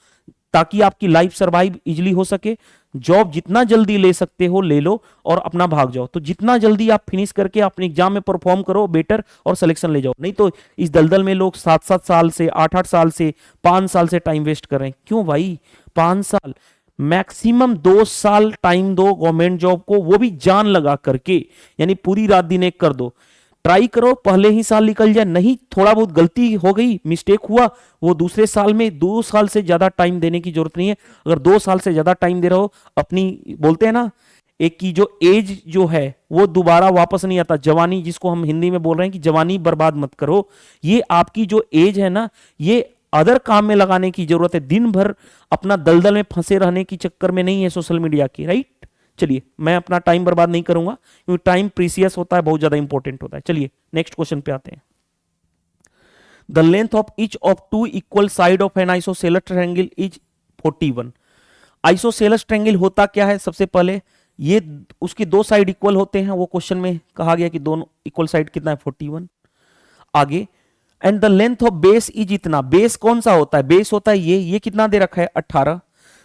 Speaker 1: ताकि आपकी लाइफ सर्वाइव इजिली हो सके। जॉब जितना जल्दी ले सकते हो ले लो और अपना भाग जाओ, तो जितना जल्दी आप फिनिश करके अपने एग्जाम में परफॉर्म करो बेटर और सिलेक्शन ले जाओ। नहीं तो इस दलदल में लोग 7 7 साल से 8 8 साल से 5 साल से टाइम वेस्ट कर रहे हैं। क्यों भाई 5 साल, मैक्सिमम 2 साल टाइम दो गवर्नमेंट जॉब को, वो भी जान लगा करके, यानी पूरी रात दिन एक कर दो। ट्राई करो पहले ही साल निकल जाए, नहीं थोड़ा बहुत गलती हो गई, मिस्टेक हुआ, वो दूसरे साल में 2 साल से ज्यादा टाइम देने की जरूरत नहीं है। अगर 2 साल से ज्यादा टाइम दे रहे हो, अपनी बोलते हैं ना एक की जो एज जो है वो दोबारा वापस नहीं आता, जवानी जिसको हम हिंदी में बोल रहे हैं कि जवानी बर्बाद मत करो। ये आपकी जो एज है ना, ये अदर काम में लगाने की जरूरत है, दिन भर अपना दलदल में फंसे रहने की चक्कर में नहीं है सोशल मीडिया की, राइट। चलिए मैं अपना टाइम बर्बाद नहीं करूंगा, क्योंकि टाइम प्रीसियस होता है, बहुत ज्यादा इंपॉर्टेंट होता है। चलिए नेक्स्ट क्वेश्चन पे आते हैं। The length of each of two equal side of an isosceles triangle is 41। Isosceles triangle होता क्या है? सबसे पहले ये उसकी दो साइड इक्वल होते हैं, वो क्वेश्चन में कहा गया कि दोनों इक्वल साइड कितना है? 41। आगे and the length of base is इतना, बेस कौन सा होता है? बेस होता है ये कितना दे रखा है? 18।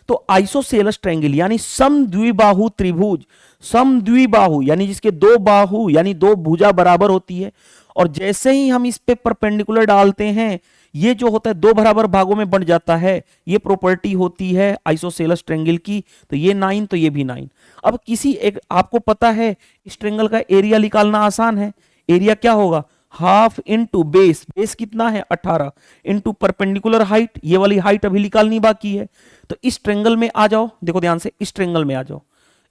Speaker 1: तो आइसोसेलेस ट्रायंगल यानी समद्विबाहु त्रिभुज, समद्विबाहु यानी जिसके दो बाहु यानी दो भुजा बराबर होती है, और जैसे ही हम इस पे परपेंडिकुलर डालते हैं, ये जो होता है दो बराबर भागों में बंट जाता है, ये प्रॉपर्टी होती है आइसोसेलेस ट्रायंगल की। तो ये 9 तो ये भी 9। अब किसी एक आपको पता है इस ट्रायंगल का एरिया निकालना आसान है। एरिया क्या होगा? हाफ इंटू बेस, बेस कितना है? 18 इंटू परपेंडिकुलर हाइट, ये वाली हाइट अभी निकालनी बाकी है। तो इस ट्रायंगल में आ जाओ, देखो ध्यान से, इस ट्रायंगल में आ जाओ,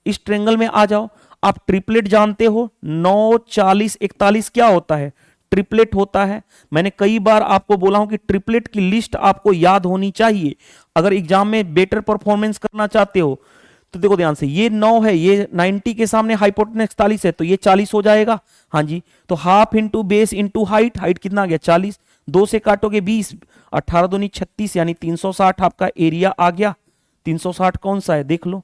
Speaker 1: इस ट्रायंगल में आ जाओ। आप ट्रिपलेट जानते हो, 9 40 41 क्या होता है? ट्रिपलेट होता है। मैंने कई बार आपको बोला हूं कि ट्रिपलेट की लिस्ट आपको याद होनी चाहिए अगर एग्जाम में बेटर परफॉर्मेंस करना चाहते हो। तो देखो ध्यान से, ये 9 है, ये 90 के सामने हाइपोटेनस 41 है, तो ये 40 हो जाएगा। हाँ जी, तो half into base into height, height कितना आ गया? 40। 2 से काटोगे 20, 18 दूनी 36 यानी 360 आपका एरिया आ गया। 360 कौन सा है देख लो।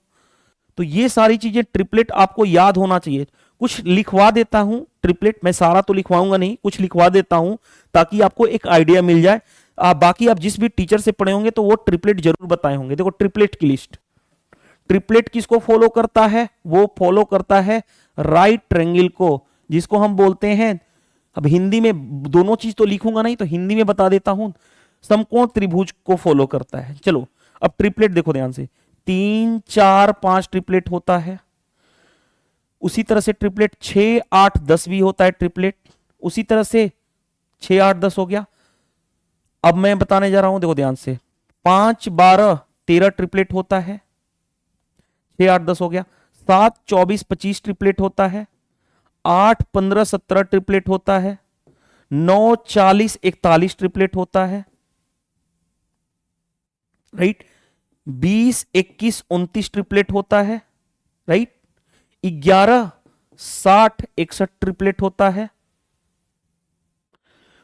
Speaker 1: तो ये सारी चीजें ट्रिपलेट आपको याद होना चाहिए। कुछ लिखवा देता हूं ट्रिपलेट, मैं सारा तो लिखवाऊंगा नहीं, कुछ लिखवा देता हूं ताकि आपको एक आइडिया मिल जाए। बाकी आप जिस भी टीचर से पढ़े होंगे तो वो ट्रिपलेट जरूर बताए होंगे। देखो ट्रिपलेट की लिस्ट, ट्रिपलेट किसको फॉलो करता है? वो फॉलो करता है राइट ट्रायंगल को, जिसको हम बोलते हैं, अब हिंदी में दोनों चीज तो लिखूंगा नहीं तो हिंदी में बता देता हूं, समकोण त्रिभुज को फॉलो करता है। चलो अब ट्रिपलेट देखो ध्यान से, 3 4 5 ट्रिपलेट होता है। उसी तरह से ट्रिपलेट 6 8 10 भी होता है ट्रिपलेट। उसी तरह से 6 8 10 हो गया। अब मैं बताने जा रहा हूं, देखो ध्यान से, 5 12 13 ट्रिपलेट होता है। 6 8 10 हो गया। 7 24 25 ट्रिपलेट होता है। 8 15 17 ट्रिपलेट होता है। 9 40 41 ट्रिपलेट होता है, राइट। 20 21 29 ट्रिपलेट होता है, राइट। 11 60 61 ट्रिपलेट होता है।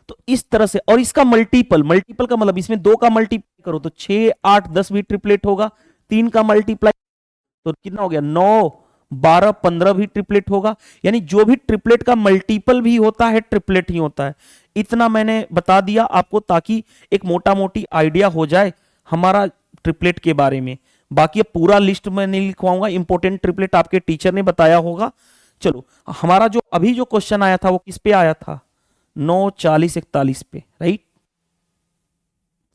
Speaker 1: तो इस तरह से, और इसका मल्टीपल, मल्टीपल का मतलब इसमें 2 का मल्टीप्लाई करो तो 6 8 10 भी ट्रिपलेट होगा। 3 का मल्टीप्लाई तो कितना हो गया? 9 12 15 भी ट्रिपलेट होगा। यानी जो भी ट्रिपलेट का मल्टीपल भी होता है ट्रिपलेट ही होता है। इतना मैंने बता दिया आपको ताकि एक मोटा मोटी आइडिया हो जाए हमारा ट्रिपलेट के बारे में। बाकी अब पूरा लिस्ट में नहीं लिखवाऊंगा, इंपॉर्टेंट ट्रिपलेट आपके टीचर ने बताया होगा। चलो हमारा जो अभी जो क्वेश्चन आया था वो किस पे आया था? 9 40 41 पे, राइट।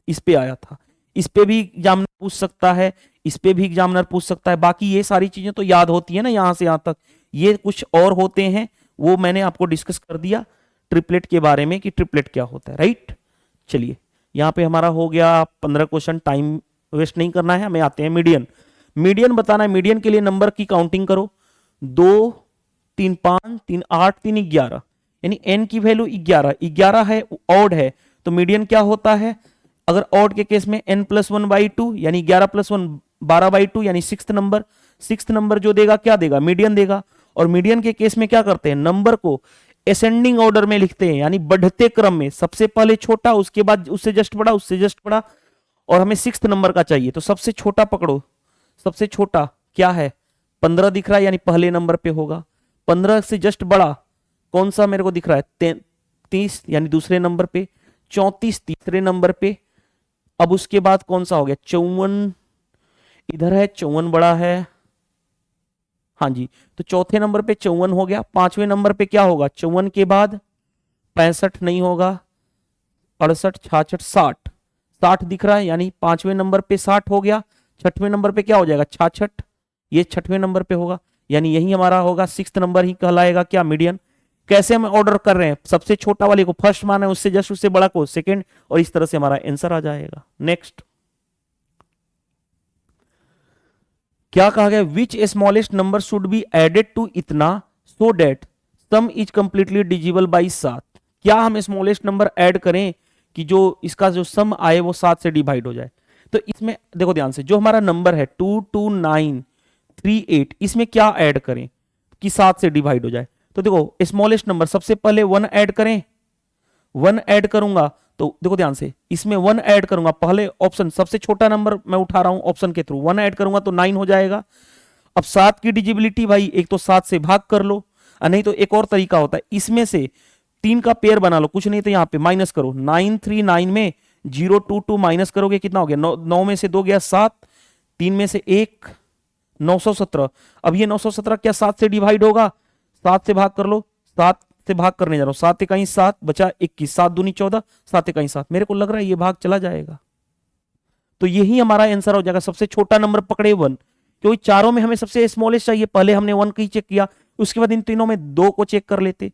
Speaker 1: इस पे आया था। इस पे भी एग्जामिनर पूछ सकता है, इस पे भी एग्जामिनर पूछ सकता है। बाकी ये सारी चीजें तो याद होती है ना यहां से यहां तक। ये कुछ और होते हैं, वो मैंने आपको डिस्कस कर दिया ट्रिपलेट के बारे में कि ट्रिपलेट क्या होता है, राइट। चलिए यहां पे हमारा हो गया 15 क्वेश्चन, टाइम वेस्ट नहीं करना है, हमें आते हैं मीडियन। मीडियन बताना है, मीडियन के लिए नंबर की काउंटिंग करो। 2 3 5 3 8 3 11, यानी एन की वैल्यू 11, 11 है, ऑड है, तो मीडियन क्या होता है? अगर ऑड के केस में n + 1/2 यानी 11 + 1 12/2 यानी 6th नंबर। 6th नंबर जो देगा क्या देगा? मीडियन देगा। और मीडियन के केस में क्या करते हैं? नंबर को असेंडिंग ऑर्डर में लिखते हैं, यानी बढ़ते क्रम में, सबसे पहले छोटा, उसके बाद उससे जस्ट बड़ा, उससे जस्ट बड़ा, और हमें 6th नंबर का चाहिए तो सबसे छोटा पकड़ो। सबसे छोटा क्या है? 15 दिख रहा है, यानी पहले नंबर पे होगा। 15 से जस्ट बड़ा कौन सा मेरे को दिख रहा है? 30 यानी दूसरे नंबर पे। 34 तीसरे नंबर पे। अब उसके बाद कौन सा हो गया? 54 इधर है, 54 बड़ा है, हाँ जी, तो चौथे नंबर पे 54 हो गया। 5वें नंबर पे क्या होगा? 54 के बाद 65 नहीं होगा, 68 66 60 60 दिख रहा है, यानी 5वें नंबर पे 60 हो गया। छठवें नंबर पे क्या हो जाएगा 66, ये छठवें नंबर पे होगा, यानी यही हमारा होगा 6th नंबर ही कहलाएगा क्या मीडियन। कैसे हम ऑर्डर कर रहे हैं, सबसे छोटा वाले को फर्स्ट माना है, उससे जस्ट उससे बड़ा को सेकंड, और इस तरह से हमारा आंसर आ जाएगा। नेक्स्ट क्या कहा गया, which smallest number should be added to इतना so that sum is completely divisible by 7। क्या हम स्मॉलेस्ट नंबर ऐड करें कि जो इसका जो सम आए वो 7 से डिवाइड हो जाए। तो इसमें देखो ध्यान से, जो हमारा नंबर है 22938, इसमें क्या ऐड करें कि 7 से डिवाइड हो जाए। तो देखो स्मॉलेस्ट नंबर, सबसे पहले 1 ऐड करें, 1 ऐड करूंगा तो देखो ध्यान से, इसमें 1 ऐड करूंगा, पहले ऑप्शन सबसे छोटा नंबर मैं उठा रहा हूं ऑप्शन के थ्रू, 1 ऐड करूंगा तो 9 हो जाएगा। अब 7 की डिजिबिलिटी भाई, एक तो 7 से भाग कर लो, नहीं तो एक और तरीका होता है, इसमें से 3 का पेयर बना लो, कुछ नहीं तो यहां पे माइनस करो, 939 में 022 माइनस करोगे कितना हो गया, 9 में से 2 गया 7, 3 में से 1 917। अब ये 917 क्या 7 से डिवाइड होगा, 7 से भाग कर लो, 7 से भाग करने जा रहा हूं, 7 कहीं 7 बचा 21, 7 दूनी 14, 7 कहीं 7, मेरे को लग रहा है ये भाग चला जाएगा, तो यही हमारा आंसर हो जाएगा। सबसे छोटा नंबर पकड़े 1, क्योंकि चारों में हमें सबसे स्मॉलेस्ट चाहिए, पहले हमने 1 की चेक किया, उसके बाद इन तीनों में 2 को चेक कर लेते।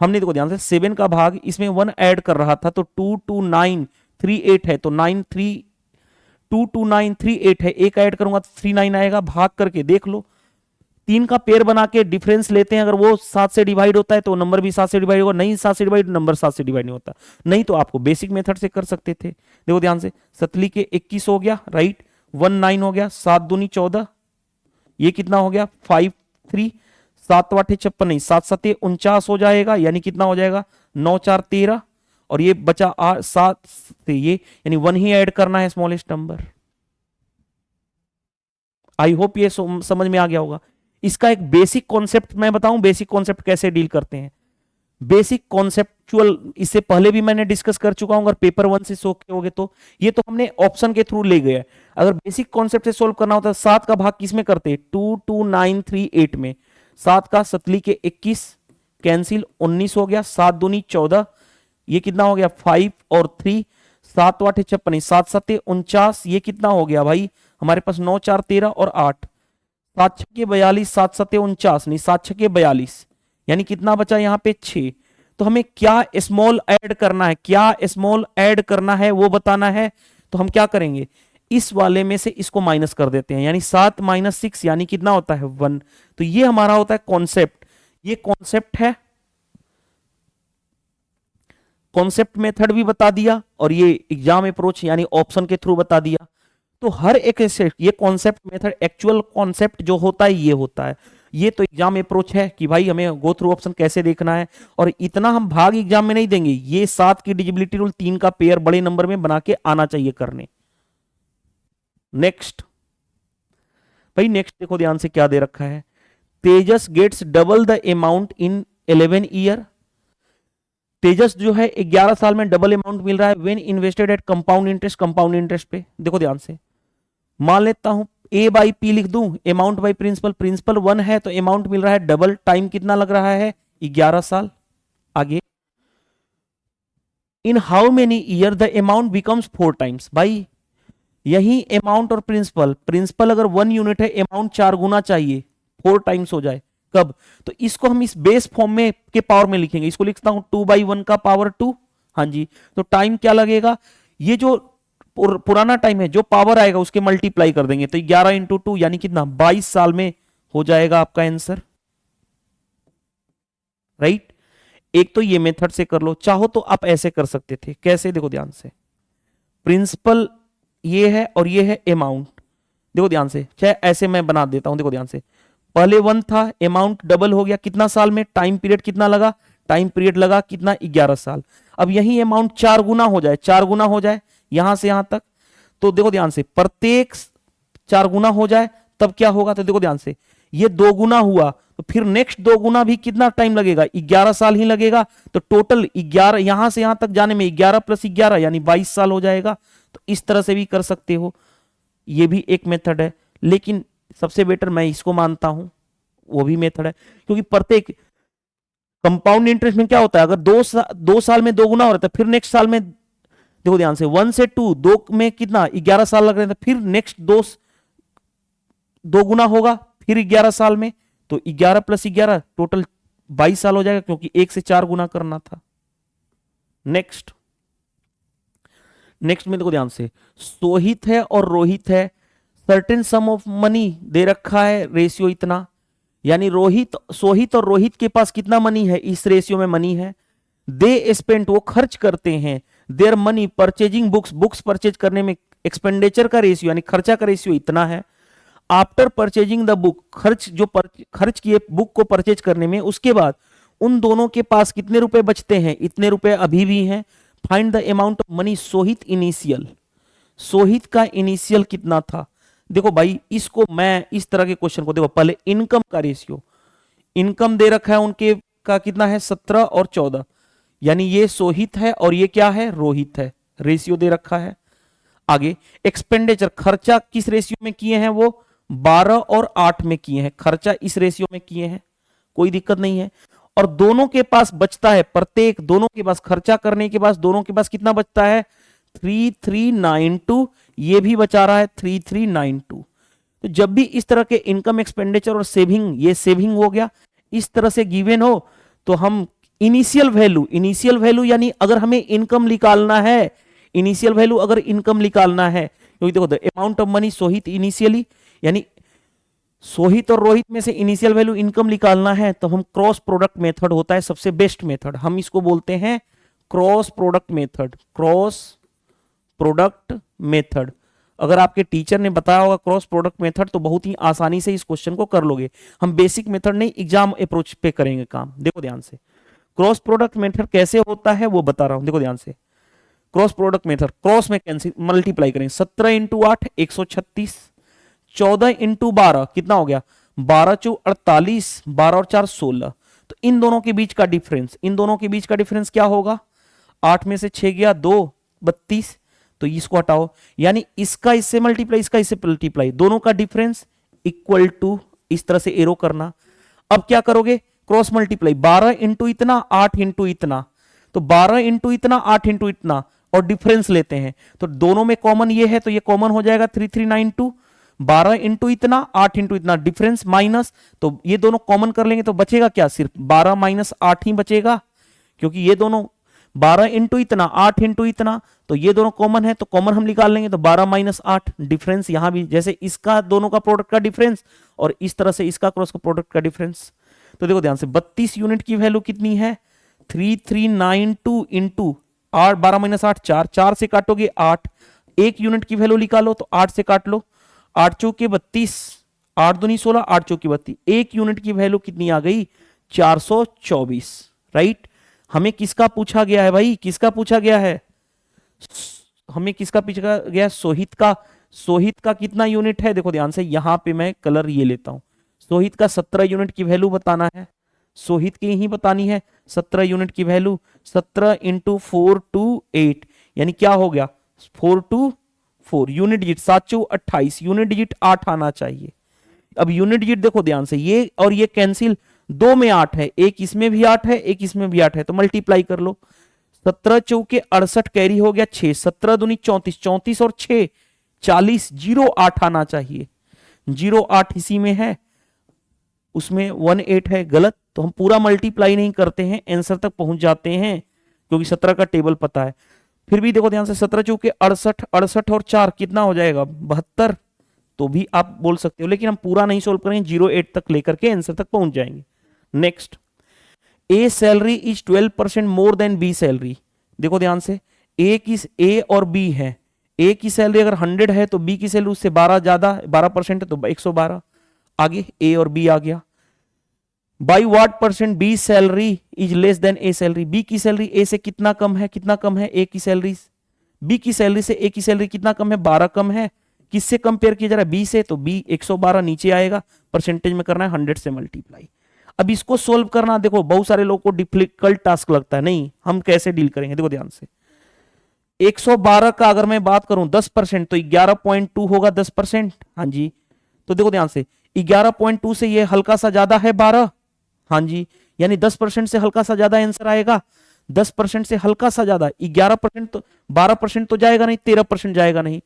Speaker 1: हमने देखो ध्यान से 7 का भाग इसमें 1 ऐड कर रहा था, तो 22938 है, तो 22938 है, एक ऐड करूंगा तो 39 आएगा, भाग करके देख लो, 3 का पेयर बना के डिफरेंस लेते हैं, अगर वो 7 से डिवाइड होता है तो नंबर भी 7 से डिवाइड होगा, नहीं 7 से डिवाइड नंबर 7 से डिवाइड नहीं होता, नहीं तो आपको बेसिक मेथड से कर सकते थे। देखो ध्यान से, सतली के 21 हो गया राइट, 19 हो गया, 7 दूनी 14, ये कितना हो गया 53, 7 8 56 नहीं 7 7 49 हो जाएगा, यानी कितना हो जाएगा 9 4 13, और ये बचा 7 से ये, यानी 1 ही ऐड करना है स्मॉलेस्ट नंबर। आई होप ये समझ में आ गया होगा। इसका एक बेसिक कॉन्सेप्ट मैं बताऊं, बेसिक कॉन्सेप्ट कैसे डील करते हैं, बेसिक कॉन्सेप्चुअल, इससे पहले भी मैंने डिस्कस कर चुका हूं, अगर पेपर 1 से सो के होगे तो, ये तो हमने ऑप्शन के थ्रू ले गए। अगर बेसिक कॉन्सेप्ट से सोल्व करना होता है, 7 का भाग किसमें करते, 22938 में, 7 का सतली के 21 कैंसिल, 19 हो गया, 7 दूनी 14, ये कितना हो गया 5 और 3, 7 8 56 7 7 49, ये कितना हो गया भाई हमारे पास 9 4 13 और 8, 7 6 42, 7 7 49 नहीं 7 6 42, यानी कितना बचा यहाँ पे 6। तो हमें क्या स्मॉल ऐड करना है, क्या स्मॉल ऐड करना है वो बताना है, तो हम क्या करेंगे, इस वाले में से इसको माइनस कर देते हैं, यानी 7 - 6 यानी कितना होता है 1। तो ये हमारा होता है कॉन्सेप्ट, ये कॉन्सेप्ट है, कॉन्सेप्ट मेथड भी बता दिया, और ये एग्जाम अप्रोच यानी ऑप्शन के थ्रू बता दिया। तो हर एक ये कॉन्सेप्ट मेथड, एक्चुअल कॉन्सेप्ट जो होता है ये होता है, ये तो एग्जाम अप्रोच है कि भाई हमें गो थ्रू ऑप्शन कैसे देखना है, और इतना हम भाग एग्जाम में नहीं देंगे, ये 7 की डिजिबिलिटी रूल 3 का पेयर बड़े नंबर में बना के आना चाहिए करने। नेक्स्ट भाई, नेक्स्ट देखो ध्यान से क्या दे रखा है, Tejas gets double the amount in 11 year. Tejas जो है 11 साल में डबल अमाउंट मिल रहा है when invested at compound interest, compound interest पे। देखो ध्यान से, मान लेता हूं ए बाई पी लिख दूं, अमाउंट बाई प्रिंसिपल, प्रिंसिपल 1 है तो अमाउंट मिल रहा है डबल, टाइम कितना लग रहा है 11 साल। आगे, in how many year the amount becomes 4 times. भाई यही अमाउंट और प्रिंसिपल, प्रिंसिपल अगर 1 यूनिट है, अमाउंट 4 गुना चाहिए, 4 टाइम्स हो जाए, कब, तो इसको हम इस बेस फॉर्म में के पावर में लिखेंगे, इसको लिखता हूं 2/1 का पावर 2। हाँ जी, तो टाइम क्या लगेगा, ये जो पुराना टाइम है जो पावर आएगा उसके मल्टीप्लाई कर देंगे, तो 11 × 2 यानी कितना 22 साल में हो जाएगा आपका आंसर, राइट। एक तो ये मेथड से कर लो, चाहो तो आप ऐसे कर सकते थे, कैसे, देखो ध्यान से, प्रिंसिपल ये है और ये है अमाउंट, देखो ध्यान से, चाहे ऐसे मैं बना देता हूं, देखो ध्यान से, पहले 1 था, अमाउंट डबल हो गया, कितना साल में, टाइम पीरियड कितना लगा, टाइम पीरियड लगा कितना 11 साल। अब यही अमाउंट 4 गुना हो जाए, 4 गुना हो जाए यहां से यहां तक, तो देखो ध्यान से, प्रत्येक 4 गुना हो जाए तब क्या होगा, तो देखो ध्यान से, ये 2 गुना हुआ तो फिर नेक्स्ट 2 गुना भी कितना टाइम लगेगा, 11 साल ही लगेगा, तो टोटल 11 यहां से यहां तक जाने में 11 + 11 यानी 22 साल हो जाएगा। तो इस तरह से भी कर सकते हो, ये भी एक मेथड है, लेकिन सबसे बेटर मैं इसको मानता हूं, वो भी मेथड है, क्योंकि प्रत्येक कंपाउंड इंटरेस्ट में क्या होता है, अगर 2 साल में 2 गुना हो रहा था, फिर नेक्स्ट साल में, देखो ध्यान से, 1 से 2 में कितना 11 साल लग रहे थे, फिर नेक्स्ट दो गुना होगा फिर 11 साल में, तो 11 प्लस 11 टोटल 22 साल हो जाएगा, क्योंकि 1 से 4 गुना करना था। नेक्स्ट नेक्स्ट में देखो ध्यान से, सोहित है और रोहित है, सर्टेन सम ऑफ मनी दे रखा है, रेशियो इतना, यानी सोहित और रोहित के पास कितना मनी है, इस रेशियो में मनी है। दे स्पेंट, वो खर्च करते हैं, their money purchasing books purchase करने में एक्सपेंडिचर का रेशियो यानी खर्चा का रेशियो इतना है। आफ्टर परचेजिंग द बुक, खर्च किए बुक को परचेज करने में, उसके बाद उन दोनों के पास कितने रुपए बचते हैं, इतने रुपए अभी भी हैं। Find the amount of money Sohit initial, Sohit का इनिशियल कितना था। देखो भाई, इसको मैं इस तरह के क्वेश्चन को देखो, पहले इनकम का रेशियो, इनकम दे रखा है उनके का कितना है 17 और 14, यानी ये सोहित है और ये क्या है रोहित है, रेशियो दे रखा है। आगे एक्सपेंडिचर, खर्चा किस रेशियो में किए हैं, वो 12 और 8 में किए हैं, खर्चा इस रेशियो में किए हैं, कोई दिक्कत नहीं है। और दोनों के पास बचता है, प्रत्येक दोनों के पास खर्चा करने के बाद दोनों के पास कितना बचता है 3392, ये भी बचा रहा है 3392। तो जब भी इस तरह के इनकम एक्सपेंडिचर और सेविंग, ये सेविंग हो गया, इस तरह से गिवन हो तो हम इनिशियल वैल्यू यानी अगर हमें इनकम निकालना है, इनिशियल वैल्यू अगर इनकम निकालना है, क्योंकि देखो the amount of money Sohit initially, यानी सोहित और रोहित में से इनिशियल वैल्यू इनकम निकालना है, तो हम क्रॉस प्रोडक्ट मेथड होता है सबसे बेस्ट मेथड, हम इसको बोलते हैं cross product method. Cross product method, अगर आपके टीचर ने बताया होगा क्रॉस प्रोडक्ट मेथड तो बहुत ही आसानी से इस क्वेश्चन को कर लोगे। हम बेसिक मेथड नहीं, एग्जाम अप्रोच पे करेंगे काम। देखो ध्यान से, क्रॉस प्रोडक्ट मेथड कैसे होता है वो बता रहा हूं, देखो ध्यान से। क्रॉस प्रोडक्ट मेथड, क्रॉस में कैंसिल मल्टीप्लाई करेंगे, 17 इंटू 8 136, 14 इंटू 12 कितना हो गया 12 चौ 48, 12 और 4 16। तो इन दोनों के बीच का डिफरेंस, इन दोनों के बीच का डिफरेंस क्या होगा, 8 में से 6 गया 2 32, तो इसको हटाओ, यानी इसका इससे मल्टीप्लाई, इसका इससे मल्टीप्लाई, दोनों का डिफरेंस इक्वल टू, इस तरह से एरो करना। अब क्या करोगे क्रॉस मल्टीप्लाई, 12 इंटू इतना 8 इंटू इतना, तो 12 इंटू इतना 8 इंटू इतना, और डिफरेंस लेते हैं तो दोनों में कॉमन ये है, तो ये कॉमन हो जाएगा 3392। 12 इंटू इतना 8 इंटू इतना, डिफरेंस माइनस, तो ये दोनों कॉमन कर लेंगे तो बचेगा क्या, सिर्फ 12 माइनस 8 ही बचेगा, क्योंकि ये दोनों 12 इंटू इतना 8 इंटू इतना, तो ये दोनों कॉमन है, तो कॉमन हम निकाल लेंगे, तो 12 माइनस 8, डिफरेंस यहां भी जैसे इसका दोनों का प्रोडक्ट का डिफरेंस और इस तरह से इसका क्रॉस का प्रोडक्ट का डिफरेंस। तो देखो ध्यान से, 32 यूनिट की वैल्यू कितनी है 3392 इंटू 8, 12 माइनस 8 4, 4 से काटोगे 8, 1 यूनिट की वैल्यू निकालो तो 8 से काट लो, 8 चौके 32, 8 दूनी 16, 8 चौके 32, 1 यूनिट की वैल्यू कितनी आ गई 424, राइट। हमें किसका पूछा गया है भाई, किसका पूछा गया है, हमें किसका पूछा गया है, सोहित का। सोहित का कितना यूनिट है, देखो ध्यान से, यहां पे मैं कलर ये लेता हूं, सोहित का 17 यूनिट की वैल्यू बताना है, सोहित की ही बतानी है 17 यूनिट की वैल्यू, 17 इंटू 428, यानी क्या हो गया 424 यूनिट डिजिट, 7 चौ 28, यूनिट डिजिट 8 आना चाहिए। अब यूनिट डिजिट देखो ध्यान से, ये और ये कैंसिल, 2 में 8 है, एक इसमें भी 8 है, एक इसमें भी 8 है, तो मल्टीप्लाई कर लो, 17 चौके 68 कैरी हो गया 6, 17 दूनी 34, 34 और 6 40, 08 आना चाहिए, 08 इसी में है, उसमें 18 है, गलत, तो हम पूरा मल्टीप्लाई नहीं करते हैं, आंसर तक पहुंच जाते हैं, क्योंकि 17 का टेबल पता है। फिर भी देखो ध्यान से, 17 चौके 68, 68 और 4 कितना हो जाएगा 72, तो भी आप बोल सकते हो, लेकिन हम पूरा नहीं सोल्व करेंगे, 08 तक लेकर के आंसर तक पहुंच जाएंगे। Next, A salary is 12% more than B salary. देखो ध्यान से, ए और बी है, ए की सैलरी अगर 100 है तो बी की सैलरी उससे 12 ज्यादा, 12% है तो 112। आगे ए और बी आ गया, by what percent B salary is less than A salary, B की सैलरी ए से कितना कम है, कितना कम है ए की सैलरी, बी की सैलरी से ए की सैलरी कितना कम है 12 कम है, किससे कंपेयर किया जा रहा है बी से, तो बी 112 नीचे आएगा, परसेंटेज में करना है 100 से मल्टीप्लाई। अब इसको सोल्व करना, देखो बहुत सारे लोगों को डिफिकल्ट टास्क लगता है, नहीं हम कैसे डील करेंगे, देखो ध्यान से, 112 का अगर मैं बात करूं 10% तो 11.2 होगा 10%, हाँ जी, तो देखो ध्यान से 11.2 से ये हल्का सा ज्यादा है 12, हाँ जी, यानी 10% से हल्का सा ज्यादा आंसर आएगा, 10% से हल्का सा ज्यादा, 11% तो 12% तो जाएगा नहीं, 13% जाएगा नहीं।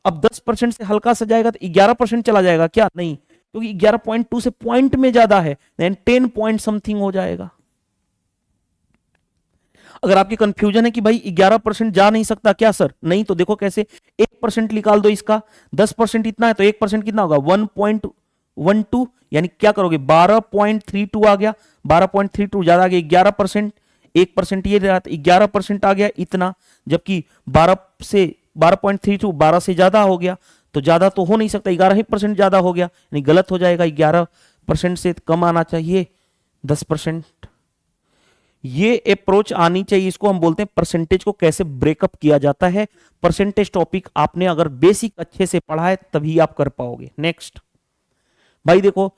Speaker 1: अब 10% से हल्का सा जाएगा तो 11% चला जाएगा क्या? नहीं, क्योंकि 11.2 से पॉइंट में ज्यादा है, देन 10 पॉइंट समथिंग हो जाएगा। अगर आपकी कंफ्यूजन है कि भाई 11% जा नहीं सकता क्या सर, नहीं तो देखो कैसे, 1% निकाल दो इसका, 10% इतना है तो 1% कितना होगा? 1.12, यानी क्या करोगे? 12.32 आ गया, 12.32 ज्यादा आ गया 11%, 1% ये रहा, 11% आ गया इतना, जबकि 12.32 12 से ज्यादा हो गया, तो ज्यादा तो हो नहीं सकता, 11% ज्यादा हो गया, यानी गलत हो जाएगा, 11% से कम आना चाहिए 10%। ये अप्रोच आनी चाहिए, इसको हम बोलते हैं परसेंटेज को कैसे ब्रेकअप किया जाता है। परसेंटेज टॉपिक आपने अगर बेसिक अच्छे से पढ़ा है तभी आप कर पाओगे। नेक्स्ट भाई देखो,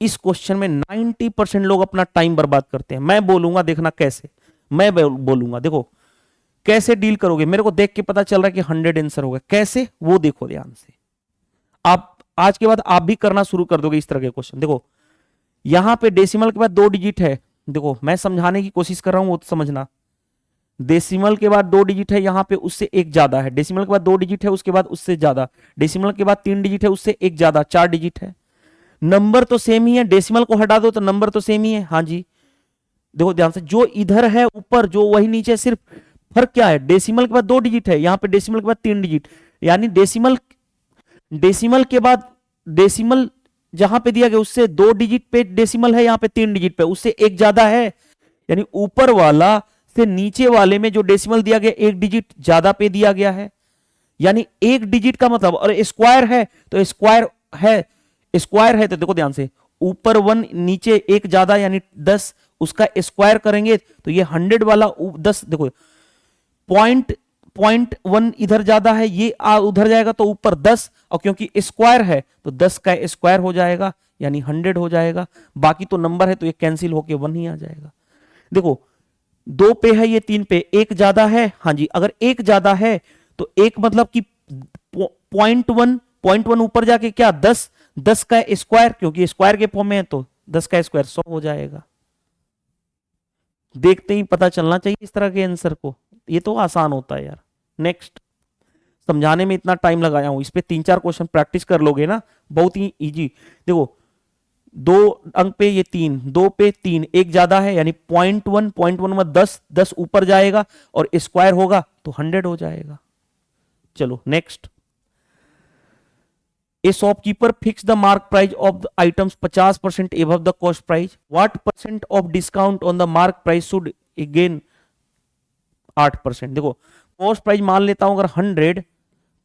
Speaker 1: इस क्वेश्चन में 90% लोग अपना टाइम बर्बाद करते हैं। मैं बोलूंगा, देखना कैसे, मैं बोलूंगा, देखो कैसे डील करोगे। मेरे को देख के पता चल रहा है कि 100 आंसर हो गए, कैसे वो देखो ध्यान से। आप आज के बाद आप भी करना शुरू कर दोगे इस तरह के क्वेश्चन। देखो यहां पे डेसिमल के बाद 2 डिजिट है, देखो मैं समझाने की कोशिश कर रहा हूं वो तो समझना। डेसिमल के बाद 2 डिजिट है, यहां पे उससे एक ज्यादा है। डेसिमल के बाद 2 डिजिट है, उसके बाद उससे ज्यादा। डेसिमल के बाद 3 डिजिट है, उससे एक ज्यादा, 4 डिजिट है। नंबर तो सेम ही है, डेसिमल को हटा दो तो नंबर तो सेम ही है। हाँ जी, देखो ध्यान से, जो इधर है ऊपर जो वही नीचे, सिर्फ फर्क क्या है? डेसिमल के बाद 2 डिजिट है, यहां पे डेसिमल के बाद 3 डिजिट, यानी डेसिमल के बाद डेसिमल जहां पे दिया गया उससे 2 डिजिट पे डेसिमल है, यहां पे 3 डिजिट पे, उससे एक ज्यादा है। यानी ऊपर वाला से नीचे वाले में जो डेसिमल दिया गया 1 डिजिट ज्यादा पे दिया गया है। यानी 1 डिजिट का मतलब, और स्क्वायर है तो स्क्वायर है तो देखो ध्यान से, ऊपर 1 नीचे एक ज्यादा, यानी 10, उसका स्क्वायर करेंगे तो ये 100 वाला 10, देखो पॉइंट 1 इधर ज्यादा है, ये उधर जाएगा तो ऊपर 10, और क्योंकि स्क्वायर है तो 10 का स्क्वायर हो जाएगा, यानी 100 हो जाएगा। बाकी तो नंबर है तो ये कैंसिल होके 1 ही आ जाएगा। देखो 2 पे है, ये 3 पे, एक ज्यादा है। हाँ जी, अगर एक ज्यादा है तो एक मतलब कि पॉइंट वन ऊपर जाके क्या 10 का स्क्वायर, क्योंकि स्क्वायर के फॉर्म में है तो 10 का स्क्वायर 100 हो जाएगा। देखते ही पता चलना चाहिए इस तरह के आंसर को, ये तो आसान होता है यार। नेक्स्ट, समझाने में इतना टाइम लगाया हूं, इस पे 3-4 क्वेश्चन प्रैक्टिस कर लोगे ना, बहुत ही इजी। देखो 2 अंक पे ये 3, 2 पे 3, एक ज्यादा है, यानी पॉइंट वन में 10 ऊपर जाएगा और स्क्वायर होगा तो 100 हो जाएगा। चलो next, A shopkeeper fix the mark price of the items 50% above the cost price, what percent of discount on the mark price should again 8%। देखो कॉस्ट प्राइस मान लेता हूं अगर 100,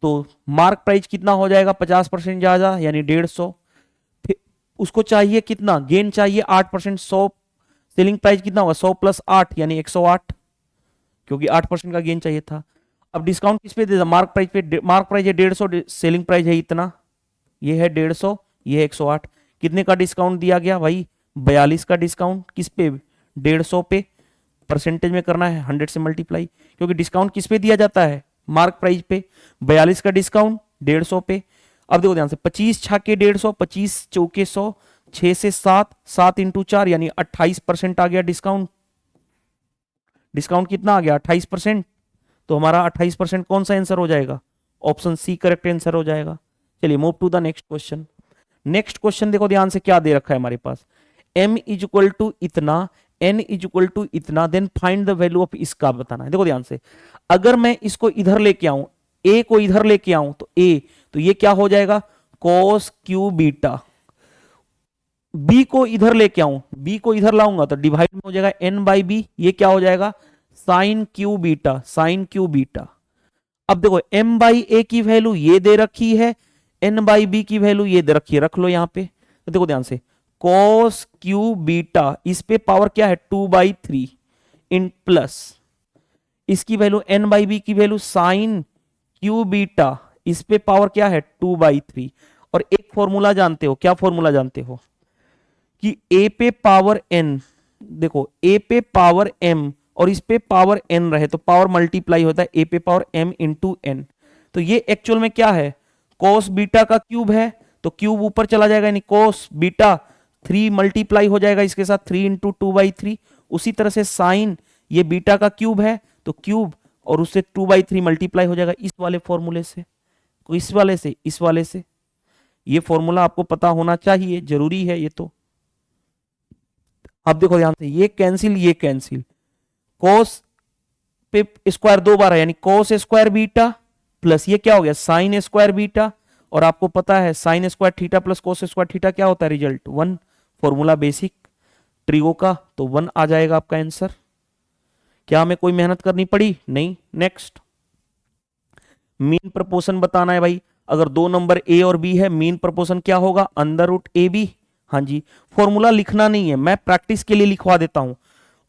Speaker 1: तो मार्क प्राइस कितना हो जाएगा? 50% ज्यादा, यानी 150। फिर उसको चाहिए कितना? गेन चाहिए 8%। 100 सेलिंग प्राइस कितना होगा? 100 प्लस 8 यानी 108, क्योंकि 8% का गेन चाहिए था। अब डिस्काउंट किस पे दे? मार्क प्राइस पे। मार्क प्राइस है 150, सेलिंग प्राइस है इतना, ये है 150, ये है 108। कितने का डिस्काउंट दिया गया भाई? 42 का डिस्काउंट। किस पे? 150 पे। परसेंटेज में करना है 100 से मल्टीप्लाई, क्योंकि डिस्काउंट किस पे दिया जाता है? मार्क प्राइस पे। 42 का डिस्काउंट 150 पे। अब देखो ध्यान से, 25 छाके 150, 25 चौके 100, 6 से 7, 7 इंटू 4 यानी 28% आ गया डिस्काउंट। डिस्काउंट कितना आ गया? 28%। तो हमारा 28% कौन सा आंसर हो जाएगा? ऑप्शन सी करेक्ट आंसर हो जाएगा। चलिए move to the next question. Next question देखो ध्यान से, क्या दे रखा है हमारे पास? m इज इक्वल टू इतना, n इज इक्वल टू इतना, then find the value of इसका बताना है। देखो ध्यान से, अगर मैं इसको इधर लेके आऊं, a को इधर लेके आऊं तो a, तो ये क्या हो जाएगा? cos Q beta. b को इधर लेके आऊं, b को इधर लाऊंगा तो डिवाइड में हो जाएगा n बाई बी, ये क्या हो जाएगा? Sine cube beta, sine cube beta. अब देखो m बाई ए की वैल्यू ये दे रखी है, n बाई बी की वैल्यू ये दे रखी है, रख लो यहां पे। तो देखो ध्यान से, cos क्यू बीटा, इस पे पावर क्या है? 2/3 इन प्लस इसकी वैल्यू n बाई बी की वैल्यू साइन क्यू बीटा, इस पे पावर क्या है? 2/3। और एक फॉर्मूला जानते हो, क्या फॉर्मूला जानते हो? कि a पे पावर n, देखो a पे पावर m और इस पे पावर n रहे तो पावर मल्टीप्लाई होता है, a पे पावर m इंटू n। तो ये एक्चुअल में क्या है? cos बीटा का क्यूब है, तो क्यूब ऊपर चला जाएगा, यानी cos बीटा 3 मल्टीप्लाई हो जाएगा इसके साथ, 3 इंटू 2/3। उसी तरह से साइन, ये बीटा का क्यूब है तो क्यूब, और उससे 2/3 मल्टीप्लाई हो जाएगा इस वाले फॉर्मूले से। इस वाले से, इस वाले से। ये फॉर्मूला आपको पता होना चाहिए, जरूरी है ये तो। अब देखो ध्यान से, ये कैंसिल, ये कैंसिल, कॉस पे स्क्वायर दो बार है, यानी कॉस स्क्वायर बीटा प्लस ये क्या हो गया साइन स्क्वायर बीटा, और आपको पता है sine square theta plus cos square theta क्या होता है, रिजल्ट 1। फॉर्मूला बेसिक ट्रिगो का, तो 1 आ जाएगा आपका आंसर। क्या हमें कोई मेहनत करनी पड़ी? नहीं। नेक्स्ट, मीन प्रपोर्शन बताना है भाई। अगर दो नंबर ए और बी है, मीन प्रपोर्शन क्या होगा, अंडर रूट ए बी। हाँ जी, फॉर्मूला लिखना नहीं है, मैं प्रैक्टिस के लिए लिखवा देता हूं,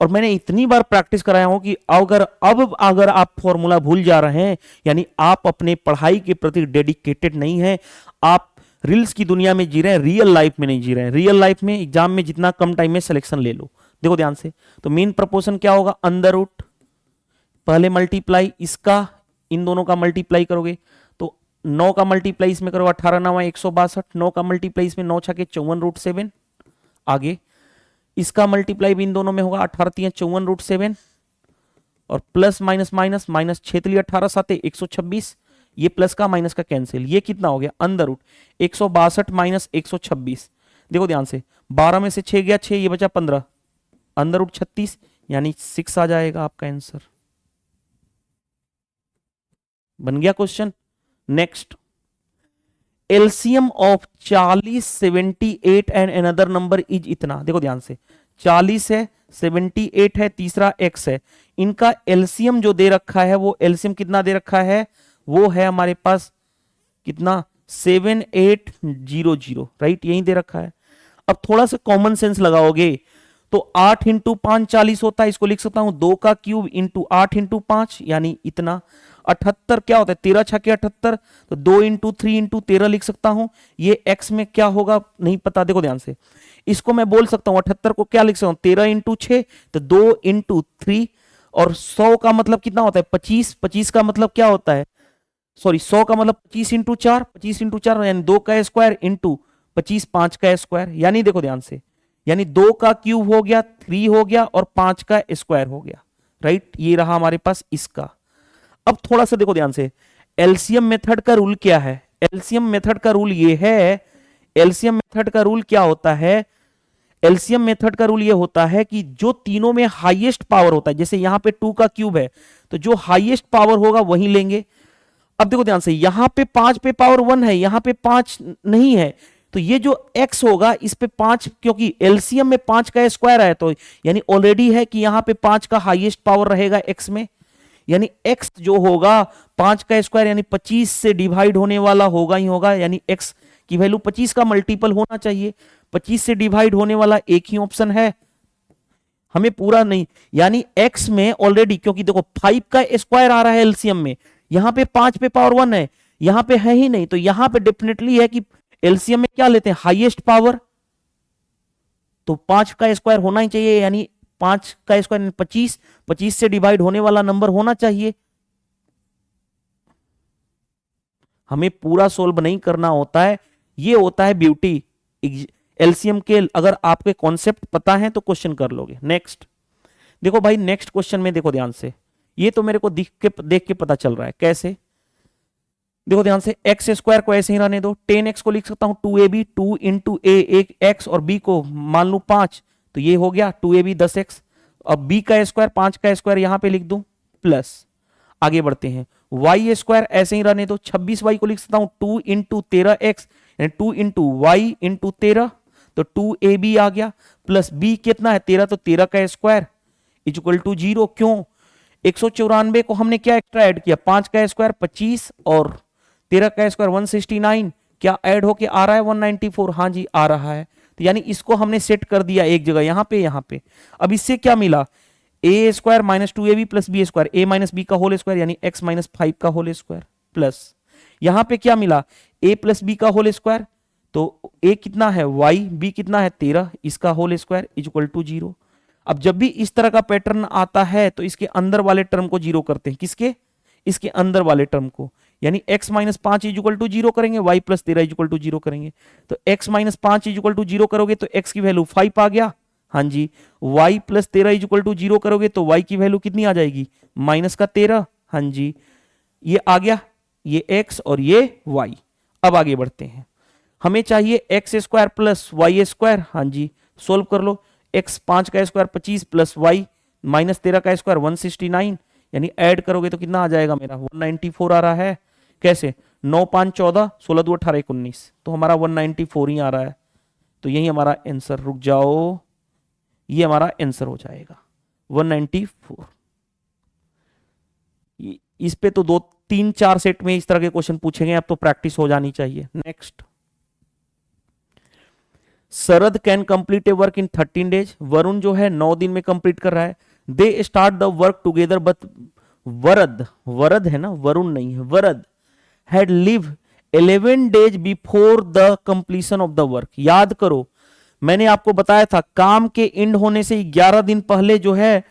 Speaker 1: और मैंने इतनी बार प्रैक्टिस कराया हूं कि अगर आप फॉर्मूला भूल जा रहे हैं, यानी आप अपने पढ़ाई के प्रति डेडिकेटेड नहीं है, आप रील्स की दुनिया में जी रहे हैं, रियल लाइफ में नहीं जी रहे हैं। रियल लाइफ में एग्जाम में जितना कम टाइम में सिलेक्शन ले लो। देखो ध्यान से, तो मीन प्रपोर्शन क्या होगा, अंडर रूट, पहले मल्टीप्लाई इसका, इन दोनों का मल्टीप्लाई करोगे तो 9 का मल्टीप्लाई इसमें करो 18 9 162, 9 का मल्टीप्लाई इसमें 9 छके 54 रूट 7। आगे इसका मल्टीप्लाई भी इन दोनों में होगा, 18 3 54 रूट 7, और प्लस माइनस माइनस माइनस 6 18 7 126, ये प्लस का माइनस का कैंसिल, ये कितना हो गया अंडर रूट 162 माइनस 126। देखो ध्यान से, 12 में से 6 गया 6, ये बचा 15, अंडर रूट 36, यानी 6 आ जाएगा आपका आंसर। बन गया question. Next, LCM of 40 78 and another number is इतना। देखो ध्यान से, 40 है, 78 है, तीसरा x है, इनका एलसीएम जो दे रखा है, वो एलसीएम कितना दे रखा है, वो है हमारे पास कितना 7800, राइट, यही दे रखा है। अब थोड़ा सा कॉमन सेंस लगाओगे तो 8 इंटू 5 40 होता है, इसको लिख सकता हूं 2 का क्यूब इंटू 8 इंटू 5, यानी इतना। 78 क्या होता है, 13 छके 78, तो 2 इंटू 3 इंटू 13 लिख सकता हूं। ये x में क्या होगा नहीं पता, देखो ध्यान से, इसको मैं बोल सकता हूं 78 को क्या लिख सकता हूं, 13 इंटू 6, तो 2 इंटू 3, और 100 का मतलब कितना होता है 25, 25 का मतलब क्या होता है, सॉरी 100 का मतलब 25 इंटू 4, 25 इंटू 4 यानी 2 का स्क्वायर इंटू 25 5 का स्क्वायर, यानी देखो ध्यान से, यानी 2 का क्यूब हो गया, 3 हो गया, और 5 का स्क्वायर हो गया, राइट, ये रहा हमारे पास इसका। अब थोड़ा सा देखो ध्यान से, एलसीएम मेथड का रूल क्या है, एलसीएम मेथड का रूल ये है, एलसीएम मेथड का रूल क्या होता है, एलसीएम मेथड का रूल ये होता है कि जो तीनों में हाईएस्ट पावर होता है, जैसे यहां पे 2 का क्यूब है, तो जो हाईएस्ट पावर होगा वही लेंगे। अब देखो ध्यान से, यहां पे 5 पे पावर 1 है, यहां पे 5 नहीं है, तो ये जो x होगा इस पे 5, क्योंकि एलसीएम में 5 का स्क्वायर है, तो यानी ऑलरेडी है कि यहां पे 5 का हाईएस्ट पावर रहेगा x में, यानी x जो होगा 5 का स्क्वायर यानी 25 से डिवाइड होने वाला होगा ही होगा, यानी x की वैल्यू 25 का मल्टीपल होना चाहिए। 25 से डिवाइड होने वाला एक ही ऑप्शन है, हमें पूरा नहीं, यानी x में ऑलरेडी, क्योंकि देखो 5 का स्क्वायर आ रहा है एलसीएम में, यहां पे 5 पे पावर 1 है, यहां पे है ही नहीं, तो यहां पे डेफिनेटली है कि एलसीएम में क्या लेते हैं हाईएस्ट पावर, तो 5 का स्क्वायर होना ही चाहिए, यानी 5 का स्क्वायर 25, 25 से डिवाइड होने वाला नंबर होना चाहिए। हमें पूरा सोल्व नहीं करना होता है, ये होता है ब्यूटी एलसीएम के। अगर आपके कॉन्सेप्ट पता है तो क्वेश्चन कर लोगे। नेक्स्ट देखो भाई, नेक्स्ट क्वेश्चन में देखो ध्यान से, ये तो मेरे को देख के पता चल रहा है कैसे। देखो ध्यान से, एक्स स्क्वायर को ऐसे ही रहने दो, 10x को लिख सकता हूं 2ab, 2 इंटू ए एक x, और b को मान लू 5, तो ये हो गया 2ab 10x। अब b का स्क्वायर 5 का स्क्वायर यहां पे लिख दूं प्लस, आगे बढ़ते हैं, y स्क्वायर ऐसे ही रहने दो, 26y को लिख सकता हूं 2 इंटू 13x, यानी 2 इंटू वाई इंटू 13, तो 2ab आ गया, प्लस b कितना है 13, तो 13 का स्क्वायर इक्वल टू 0। क्यों, 194 को हमने क्या एक्स्ट्रा ऐड किया, 5 का स्क्वायर 25 और 13 का स्क्वायर 169, क्या ऐड होके आ रहा है 194, हाँ जी आ रहा है, तो यानी इसको हमने सेट कर दिया एक जगह, यहां पे। अब इससे क्या मिला, a square minus 2ab plus b square, a minus b का होल स्क्वायर यानी x माइनस 5 का होल स्क्वायर, प्लस यहां पे क्या मिला, a प्लस बी का होल स्क्वायर, तो a कितना है y, b कितना है 13, इसका होल स्क्वायर इक्वल टू 0। अब जब भी इस तरह का पैटर्न आता है तो इसके अंदर वाले टर्म को 0 करते हैं, किसके, इसके अंदर वाले टर्म को, यानी x माइनस 5 इक्वल टू 0 करेंगे, y प्लस 13 इक्वल टू 0 करेंगे, तो x माइनस 5 इक्वल टू 0 करोगे तो x की वैल्यू 5 आ गया, हाँ जी, y प्लस 13 इक्वल टू 0 करोगे तो y की वैल्यू कितनी आ जाएगी, माइनस का 13, हाँ जी, ये आ गया ये x और ये y। अब आगे बढ़ते हैं, हमें चाहिए x square plus y square. हाँ जी, सोल्व कर लो। x 5 का स्क्वायर 25 प्लस y माइनस 13 का स्क्वायर 169, यानी ऐड करोगे तो कितना आ जाएगा मेरा 194 आ रहा है। कैसे, 9 5 14, 16 2 18 19, तो हमारा 194 ही आ रहा है। तो यही हमारा आंसर, रुक जाओ, ये हमारा आंसर हो जाएगा 194। इस पे तो 2 3 4 सेट में इस तरह के क्वेश्चन पूछेंगे, अब तो प्रैक्टिस हो जानी चाहिए। Next, Sharad can complete a work in 13 days. Varun जो है 9 दिन में कंप्लीट कर रहा है। They start the work together but Varad, Varad है ना, वरुण नहीं है, Varad had leave 11 days before the completion of the work. याद करो, मैंने आपको बताया था काम के एंड होने से 11 दिन पहले जो है,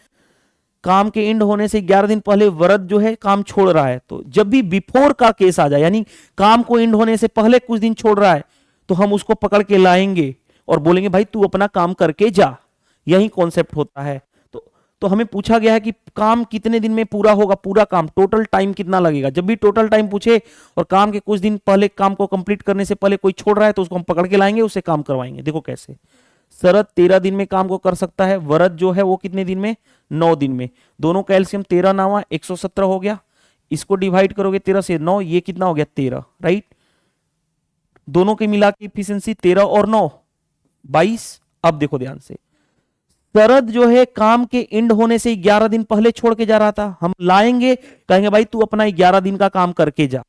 Speaker 1: काम के एंड होने से 11 दिन पहले वरद जो है काम छोड़ रहा है। तो जब भी बिफोर का केस आ जाए, यानी काम को एंड होने से पहले कुछ दिन छोड़ रहा है, तो हम उसको पकड़ के लाएंगे और बोलेंगे भाई तू अपना काम करके जा। यही कॉन्सेप्ट होता है। तो हमें पूछा गया है कि काम कितने दिन में पूरा होगा, पूरा काम, टोटल टाइम कितना लगेगा। जब भी टोटल टाइम पूछे और काम के कुछ दिन पहले, काम को कंप्लीट करने से पहले कोई छोड़ रहा है, तो उसको हम पकड़ के लाएंगे, उससे काम करवाएंगे। देखो कैसे, शरद 13 दिन में काम को कर सकता है, वरद जो है वो कितने दिन में, 9 दिन में। दोनों कैल्शियम 13 9 117 हो गया। इसको डिवाइड करोगे 13 से 9, ये कितना हो गया 13, राइट। दोनों के मिला के इफिशियंसी 13 और 9 22। अब देखो ध्यान से, शरद जो है काम के एंड होने से 11 दिन पहले छोड़ के जा रहा था, हम लाएंगे, कहेंगे भाई तू अपना 11 दिन का काम करके जा।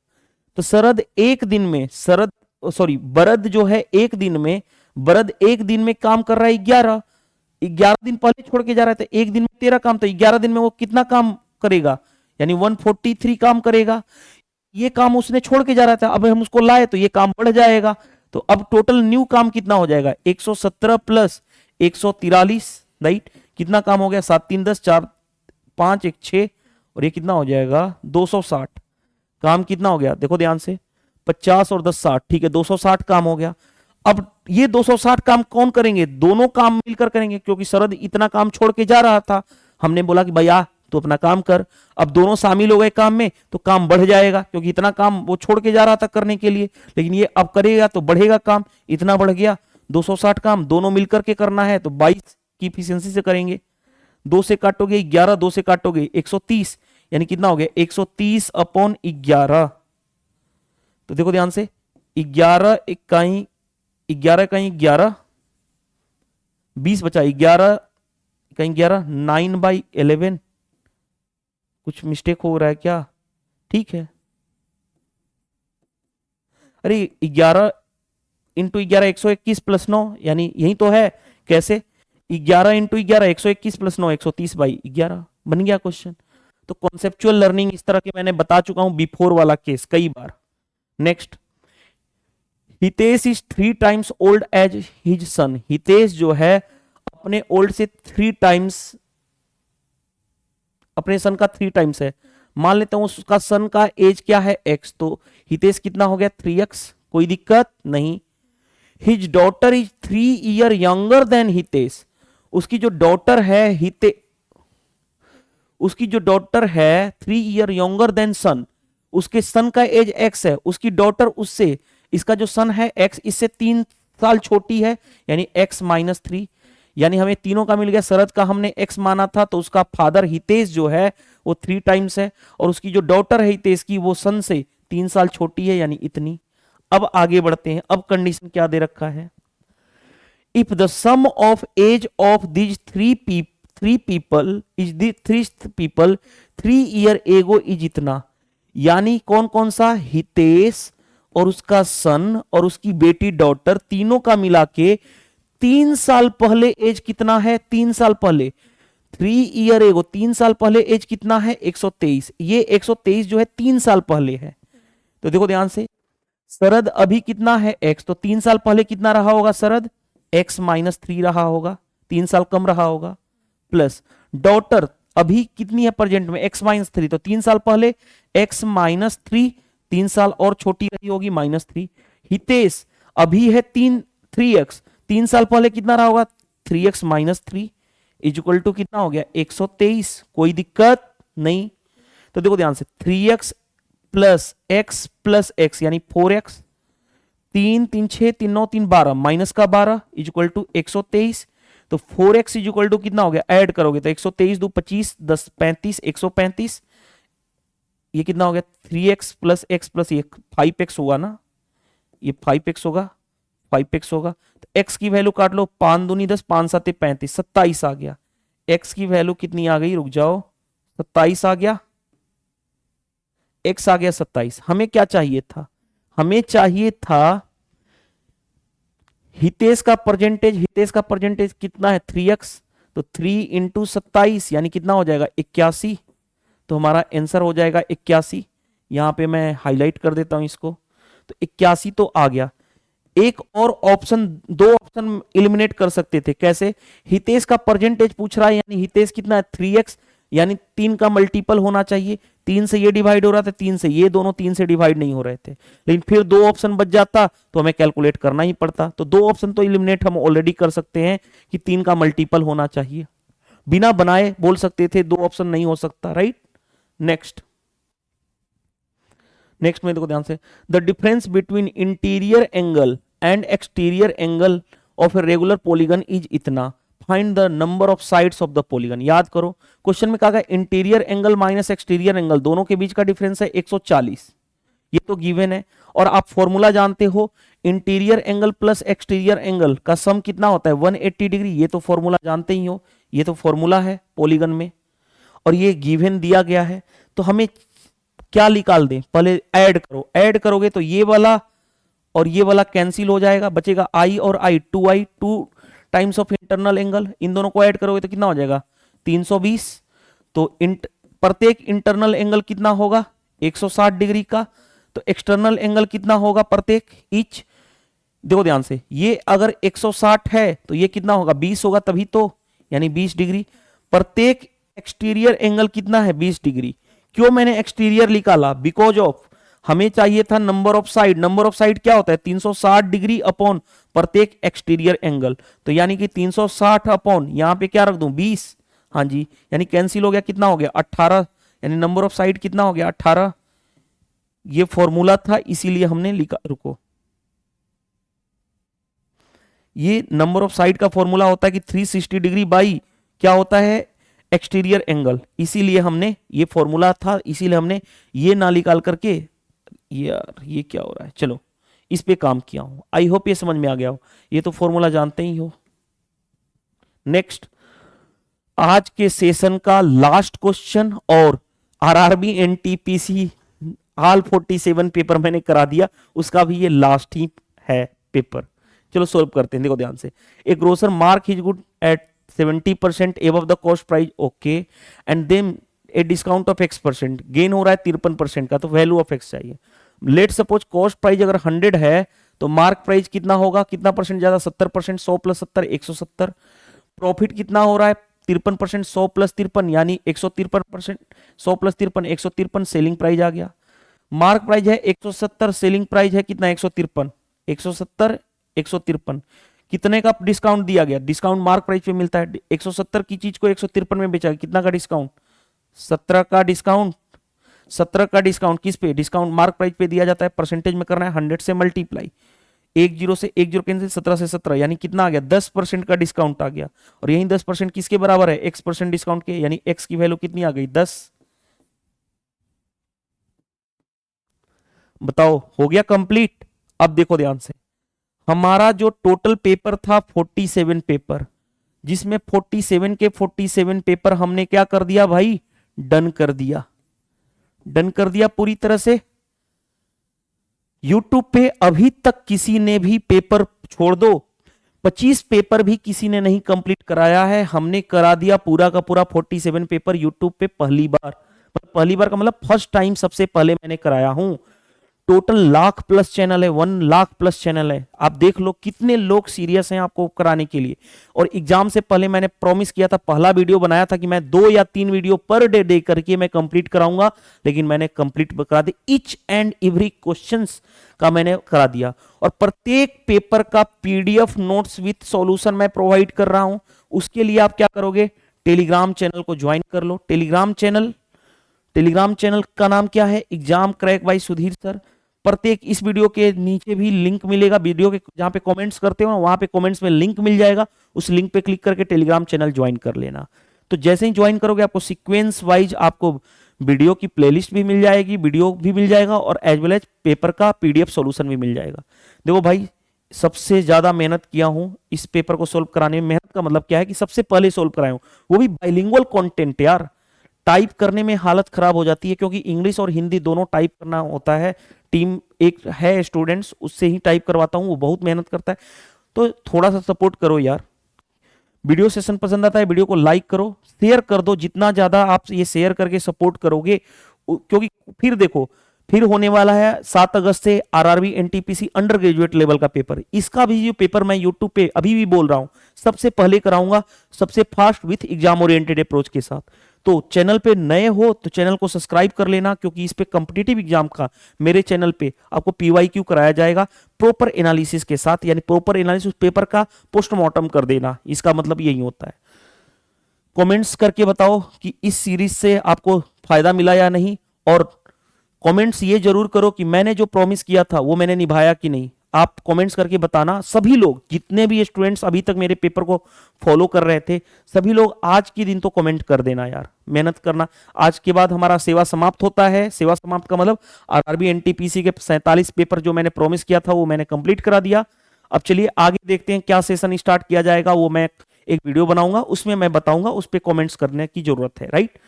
Speaker 1: तो शरद एक दिन में, वरद जो है एक दिन में, वरद एक दिन में काम कर रहा है 11 दिन पहले छोड़ के जा रहा था। एक दिन में 13 काम, तो 11 दिन में वो कितना काम करेगा, यानी 143 काम करेगा। ये काम उसने छोड़ के जा रहा था, अब हम उसको लाए तो ये काम बढ़ जाएगा। तो अब टोटल न्यू काम कितना हो जाएगा, 117 प्लस 143, राइट। कितना काम हो गया, 7 3 10 4 5 1 6, और ये कितना हो जाएगा 260। काम कितना हो गया, देखो ध्यान से, 50 और 10 60, ठीक है, 260 काम हो गया। अब ये 260 काम कौन करेंगे, दोनों काम मिलकर करेंगे, क्योंकि शरद इतना काम छोड़ के जा रहा था। हमने बोला कि भैया तो अपना काम कर। अब दोनों शामिल हो गए काम में, तो काम बढ़ जाएगा, क्योंकि इतना काम वो छोड़ के जा रहा था करने के लिए, लेकिन ये अब करेगा तो बढ़ेगा काम, इतना बढ़ गया। 260 काम दोनों मिलकर के करना है, तो 22 की इफिशियंसी से करेंगे। 2 से काटोगे 11, 2 से काटोगे 130, यानी कितना हो गया 130 अपॉन 11। तो देखो ध्यान से, 11 इकाई 11, 20 बचा, 11 इकाई 11, 9/11। कुछ मिस्टेक हो रहा है क्या, ठीक है। अरे 11 इंटू 11 121 प्लस 9, यानी यही तो है। कैसे, 11 इंटू 11 121 प्लस 9 130/11 बन गया क्वेश्चन। तो कॉन्सेप्चुअल लर्निंग इस तरह के मैंने बता चुका हूं बिफोर वाला केस कई बार। Next, Hitesh is 3 times old as his son. Hitesh जो है अपने ओल्ड से 3 टाइम्स, अपने सन का 3 टाइम्स है। मान लेते हैं उसका सन का एज क्या है x, तो हितेश कितना हो गया 3x, कोई दिक्कत नहीं। His daughter is 3 year younger than Hitesh. उसकी जो डॉटर है उसकी जो डॉटर है 3 ईयर यंगर देन सन, उसके सन का एज x है, उसकी डॉटर उससे, इसका जो सन है x इससे 3 साल छोटी है, यानी x -3, यानी हमें तीनों का मिल गया। शरद का हमने x माना था, तो उसका फादर हितेश जो है वो 3 टाइम्स है, और उसकी जो डॉटर है हितेश की वो सन से 3 साल छोटी है, यानी इतनी। अब आगे बढ़ते हैं, अब कंडीशन क्या दे रखा है, if the sum of age of these three people is the 3 year ago is इतना, यानी कौन कौन सा, हितेश और उसका सन और उसकी बेटी डॉटर, तीनों का मिला के 3 साल पहले एज कितना है, 3 साल पहले, 3 ईयर एगो 3 साल पहले एज कितना है 123। ये 123 जो है 3 साल पहले है। तो देखो ध्यान से, शरद अभी कितना है x, तो 3 साल पहले कितना रहा होगा शरद, x -3 रहा होगा, 3 साल कम रहा होगा, प्लस डॉटर अभी कितनी है प्रेजेंट में x -3, तो 3 साल पहले x -3, 3 साल और छोटी रही होगी -3। हितेश अभी है 3x, 3 साल पहले कितना रहा होगा 3x -3 इक्वल टू कितना हो गया 123, कोई दिक्कत नहीं। तो देखो ध्यान से 3x प्लस एक्स यानी 4x, 3 3 6 3 9 3 12 माइनस का 12 इज इक्वल टू 123। तो 4x इज इक्वल टू कितना हो गया, ऐड करोगे तो 123 2 25 10 35 135, ये कितना हो गया 3x प्लस एक्स प्लस ये 5x होगा ना, ये 5x होगा, 5x होगा। तो x की वैल्यू काट लो, 5 दूनी 10 5 7 35 27 आ गया। x की वैल्यू कितनी आ गई, रुक जाओ, 27 आ गया, x आ गया 27। हमें क्या चाहिए था, हमें चाहिए था हितेश का परसेंटेज, हितेश का परसेंटेज कितना है 3x, तो 3 इंटू 27 यानी कितना हो जाएगा 81। तो हमारा आंसर हो जाएगा 81। यहां पे मैं हाईलाइट कर देता हूं इसको, तो 81 तो आ गया। एक और ऑप्शन, दो ऑप्शन एलिमिनेट कर सकते थे, कैसे, हितेश का परसेंटेज पूछ रहा है यानी हितेश कितना है 3x, यानी 3 का मल्टीपल होना चाहिए, 3 से ये डिवाइड हो रहा था, 3 से ये, दोनों 3 से डिवाइड नहीं हो रहे थे, लेकिन फिर दो ऑप्शन बच जाता तो हमें कैलकुलेट करना ही पड़ता। तो दो ऑप्शन तो एलिमिनेट हम ऑलरेडी कर सकते हैं कि 3 का मल्टीपल होना चाहिए, बिना बनाए बोल सकते थे दो ऑप्शन नहीं हो सकता, राइट। नेक्स्ट में देखो ध्यान से, the difference between interior angle and exterior angle of a regular polygon is इतना, find the number of sides of the polygon. याद करो क्वेश्चन में कहा गया interior angle minus exterior angle, दोनों के बीच का डिफरेंस है 140, ये तो गिवन है। और आप फॉर्मूला जानते हो, interior angle plus exterior angle का सम कितना होता है 180 डिग्री, ये तो फॉर्मूला जानते ही हो, ये तो फॉर्मूला है पॉलीगन में, और ये गिवन दिया गया है। तो हमें क्या निकाल दें, पहले ऐड करो, ऐड करोगे तो ये वाला और ये वाला कैंसिल हो जाएगा, बचेगा i और i, 2i 2 times of internal angle, इन दोनों को ऐड करोगे तो कितना हो जाएगा 320। तो प्रत्येक इंटरनल एंगल कितना होगा 160 डिग्री का, तो एक्सटर्नल एंगल कितना होगा प्रत्येक ईच, देखो ध्यान से, ये अगर 160 है तो ये कितना होगा 20 होगा तभी तो, यानी 20 डिग्री। प्रत्येक एक्सटीरियर एंगल कितना है 20 डिग्री। क्यों मैंने एक्सटीरियर निकाला, बिकॉज ऑफ हमें चाहिए था number of side, number of side क्या होता है 360 डिग्री अपॉन प्रत्येक एक्सटीरियर एंगल, तो यानी कि 360 अपॉन यहां पे क्या रख दूं 20, हाँ जी, यानी कैंसिल हो गया, कितना हो गया 18, यानी नंबर ऑफ साइड कितना हो गया 18। ये फॉर्मूला था इसीलिए हमने लिखा, रुको, ये नंबर ऑफ साइड का फॉर्मूला होता है कि 360 डिग्री बाई क्या होता है एक्सटीरियर एंगल, इसीलिए हमने ये फॉर्मूला था, इसीलिए हमने ये ना निकाल करके, यार ये क्या हो रहा है, चलो इस पे काम किया हूं, आई होप ये समझ में आ गया हो, ये तो फॉर्मूला जानते ही हो। नेक्स्ट, आज के सेशन का लास्ट क्वेश्चन, और आरआरबी एनटीपीसी ऑल 47 पेपर मैंने करा दिया, उसका भी ये लास्ट ही है पेपर। चलो सॉल्व करते हैं, देखो ध्यान से, a grocer mark his good at 70% above the cost price, okay, and then a discount of x%, gain हो रहा है 53% का, तो वैल्यू ऑफ x चाहिए। लेट सपोज कॉस्ट प्राइस अगर 100 है तो मार्क प्राइस कितना होगा, कितना परसेंट ज्यादा 70%, 100 प्लस 70 170। प्रॉफिट कितना हो रहा है 53%, 100 प्लस 53 यानी 153%, 100 प्लस 53 153 सेलिंग प्राइस आ गया। मार्क प्राइस है 170, सेलिंग प्राइस है कितना 153, 170 153, कितने का डिस्काउंट दिया गया, डिस्काउंट मार्क प्राइस पे मिलता है, 170 की चीज को 153 में बेचा, कितना का डिस्काउंट 17 का डिस्काउंट, 17 का डिस्काउंट किस पे, डिस्काउंट मार्क प्राइस पे दिया जाता है, परसेंटेज में करना है 100 से मल्टीप्लाई, 10 से 10 कैंसिल, 17 से 17 यानी कितना आ गया 10% का डिस्काउंट आ गया, और यही 10% किसके बराबर है x% डिस्काउंट के, यानी x की वैल्यू कितनी आ गई 10। बताओ हो गया कंप्लीट। अब देखो ध्यान से, हमारा जो टोटल पेपर था 47 पेपर, जिसमें 47 के 47 पेपर हमने क्या कर दिया भाई, डन कर दिया, डन कर दिया पूरी तरह से। YouTube पे अभी तक किसी ने भी पेपर, छोड़ दो 25 पेपर भी किसी ने नहीं कंप्लीट कराया है, हमने करा दिया पूरा का पूरा 47 पेपर YouTube पे पहली बार, पहली बार का मतलब फर्स्ट टाइम, सबसे पहले मैंने कराया हूं। टोटल लाख प्लस चैनल है, 1 लाख प्लस चैनल है, आप देख लो कितने लोग सीरियस हैं आपको कराने के लिए। और एग्जाम से पहले मैंने प्रॉमिस किया था, पहला वीडियो बनाया था कि मैं 2 या 3 वीडियो पर डे दे करके मैं कंप्लीट कराऊंगा, लेकिन मैंने कंप्लीट करा दी, ईच एंड एवरी क्वेश्चंस का मैंने करा दिया। और प्रत्येक पेपर का पीडीएफ नोट्स विथ सॉल्यूशन मैं प्रोवाइड कर रहा हूं। उसके लिए आप क्या करोगे, टेलीग्राम चैनल को ज्वाइन कर लो, टेलीग्राम चैनल टेलीग्राम चैनल का नाम क्या है? Exam crack by Sudhir sir. प्रत्येक इस वीडियो के नीचे भी लिंक मिलेगा, वीडियो के जहां पे कमेंट्स करते हो ना वहां पे कमेंट्स में लिंक मिल जाएगा, उस लिंक पे क्लिक करके टेलीग्राम चैनल ज्वाइन कर लेना। तो जैसे ही ज्वाइन करोगे आपको सीक्वेंस वाइज आपको वीडियो की प्लेलिस्ट भी मिल जाएगी, वीडियो भी मिल जाएगा और एज वेल एज पेपर का पीडीएफ सॉल्यूशन भी मिल जाएगा। देखो भाई, सबसे ज्यादा मेहनत किया हूं इस पेपर को सोल्व कराने में। मेहनत का मतलब क्या है कि सबसे पहले सोल्व कराया हूं, वो भी बाइलिंगुअल कंटेंट यार। टाइप करने में हालत खराब हो जाती है क्योंकि इंग्लिश और हिंदी दोनों टाइप करना होता है। टीम एक है स्टूडेंट्स, उससे ही टाइप करवाता हूं, वो बहुत मेहनत करता है। तो थोड़ा सा सपोर्ट करो यार। वीडियो सेशन पसंद आता है वीडियो को लाइक करो, शेयर कर दो। जितना ज्यादा आप ये शेयर करके सपोर्ट करोगे, क्योंकि फिर देखो, फिर होने वाला है 7 अगस्त से RRB NTPC under graduate level का पेपर। इसका भी जो पेपर मैं यूट्यूब पे अभी भी बोल रहा हूं, सबसे पहले कराऊंगा, सबसे fast with exam oriented approach के साथ। तो चैनल पे नए हो तो चैनल को सब्सक्राइब कर लेना, क्योंकि इस पे कॉम्पिटिटिव एग्जाम का मेरे चैनल पे आपको पीवाईक्यू कराया जाएगा प्रॉपर एनालिसिस के साथ, यानी प्रॉपर एनालिसिस पेपर का पोस्टमार्टम कर देना, इसका मतलब यही होता है। कमेंट्स करके बताओ कि इस सीरीज से आपको फायदा मिला या नहीं, और कमेंट्स ये जरूर करो कि मैंने जो प्रॉमिस किया था वो मैंने निभाया कि नहीं। आप कमेंट्स करके बताना। सभी लोग, जितने भी स्टूडेंट्स अभी तक मेरे पेपर को फॉलो कर रहे थे, सभी लोग आज के दिन तो कमेंट कर देना यार, मेहनत करना। आज के बाद हमारा सेवा समाप्त होता है। सेवा समाप्त का मतलब आरआरबी एनटीपीसी के 47 पेपर जो मैंने प्रॉमिस किया था वो मैंने कंप्लीट करा दिया। अब चलिए आगे देखते हैं क्या सेशन स्टार्ट किया जाएगा, वो मैं एक वीडियो बनाऊंगा, उसमें मैं बताऊंगा, उस पर कॉमेंट्स करने की जरूरत है, राइट।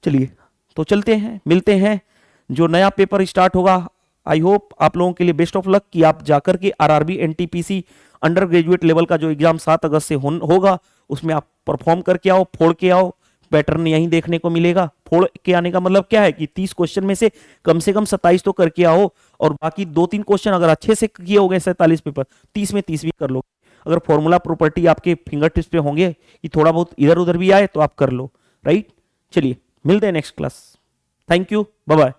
Speaker 1: चलिए तो चलते हैं, मिलते हैं जो नया पेपर स्टार्ट होगा। आई होप आप लोगों के लिए बेस्ट ऑफ लक कि आप जाकर के RRB NTPC under graduate level का जो एग्जाम 7 अगस्त से होगा, उसमें आप परफॉर्म करके आओ, फोड़ के आओ। पैटर्न यहीं देखने को मिलेगा। फोड़ के आने का मतलब क्या है कि 30 क्वेश्चन में से कम 27 तो करके आओ, और बाकी 2-3 क्वेश्चन अगर अच्छे से किए हो गए 47 पेपर, 30 में 30 भी कर लो। अगर फॉर्मूला प्रॉपर्टी आपके फिंगर टिप्स पे होंगे कि थोड़ा बहुत इधर उधर भी आए तो आप कर लो, राइट। चलिए मिलते हैं next class. Thank you, bye bye.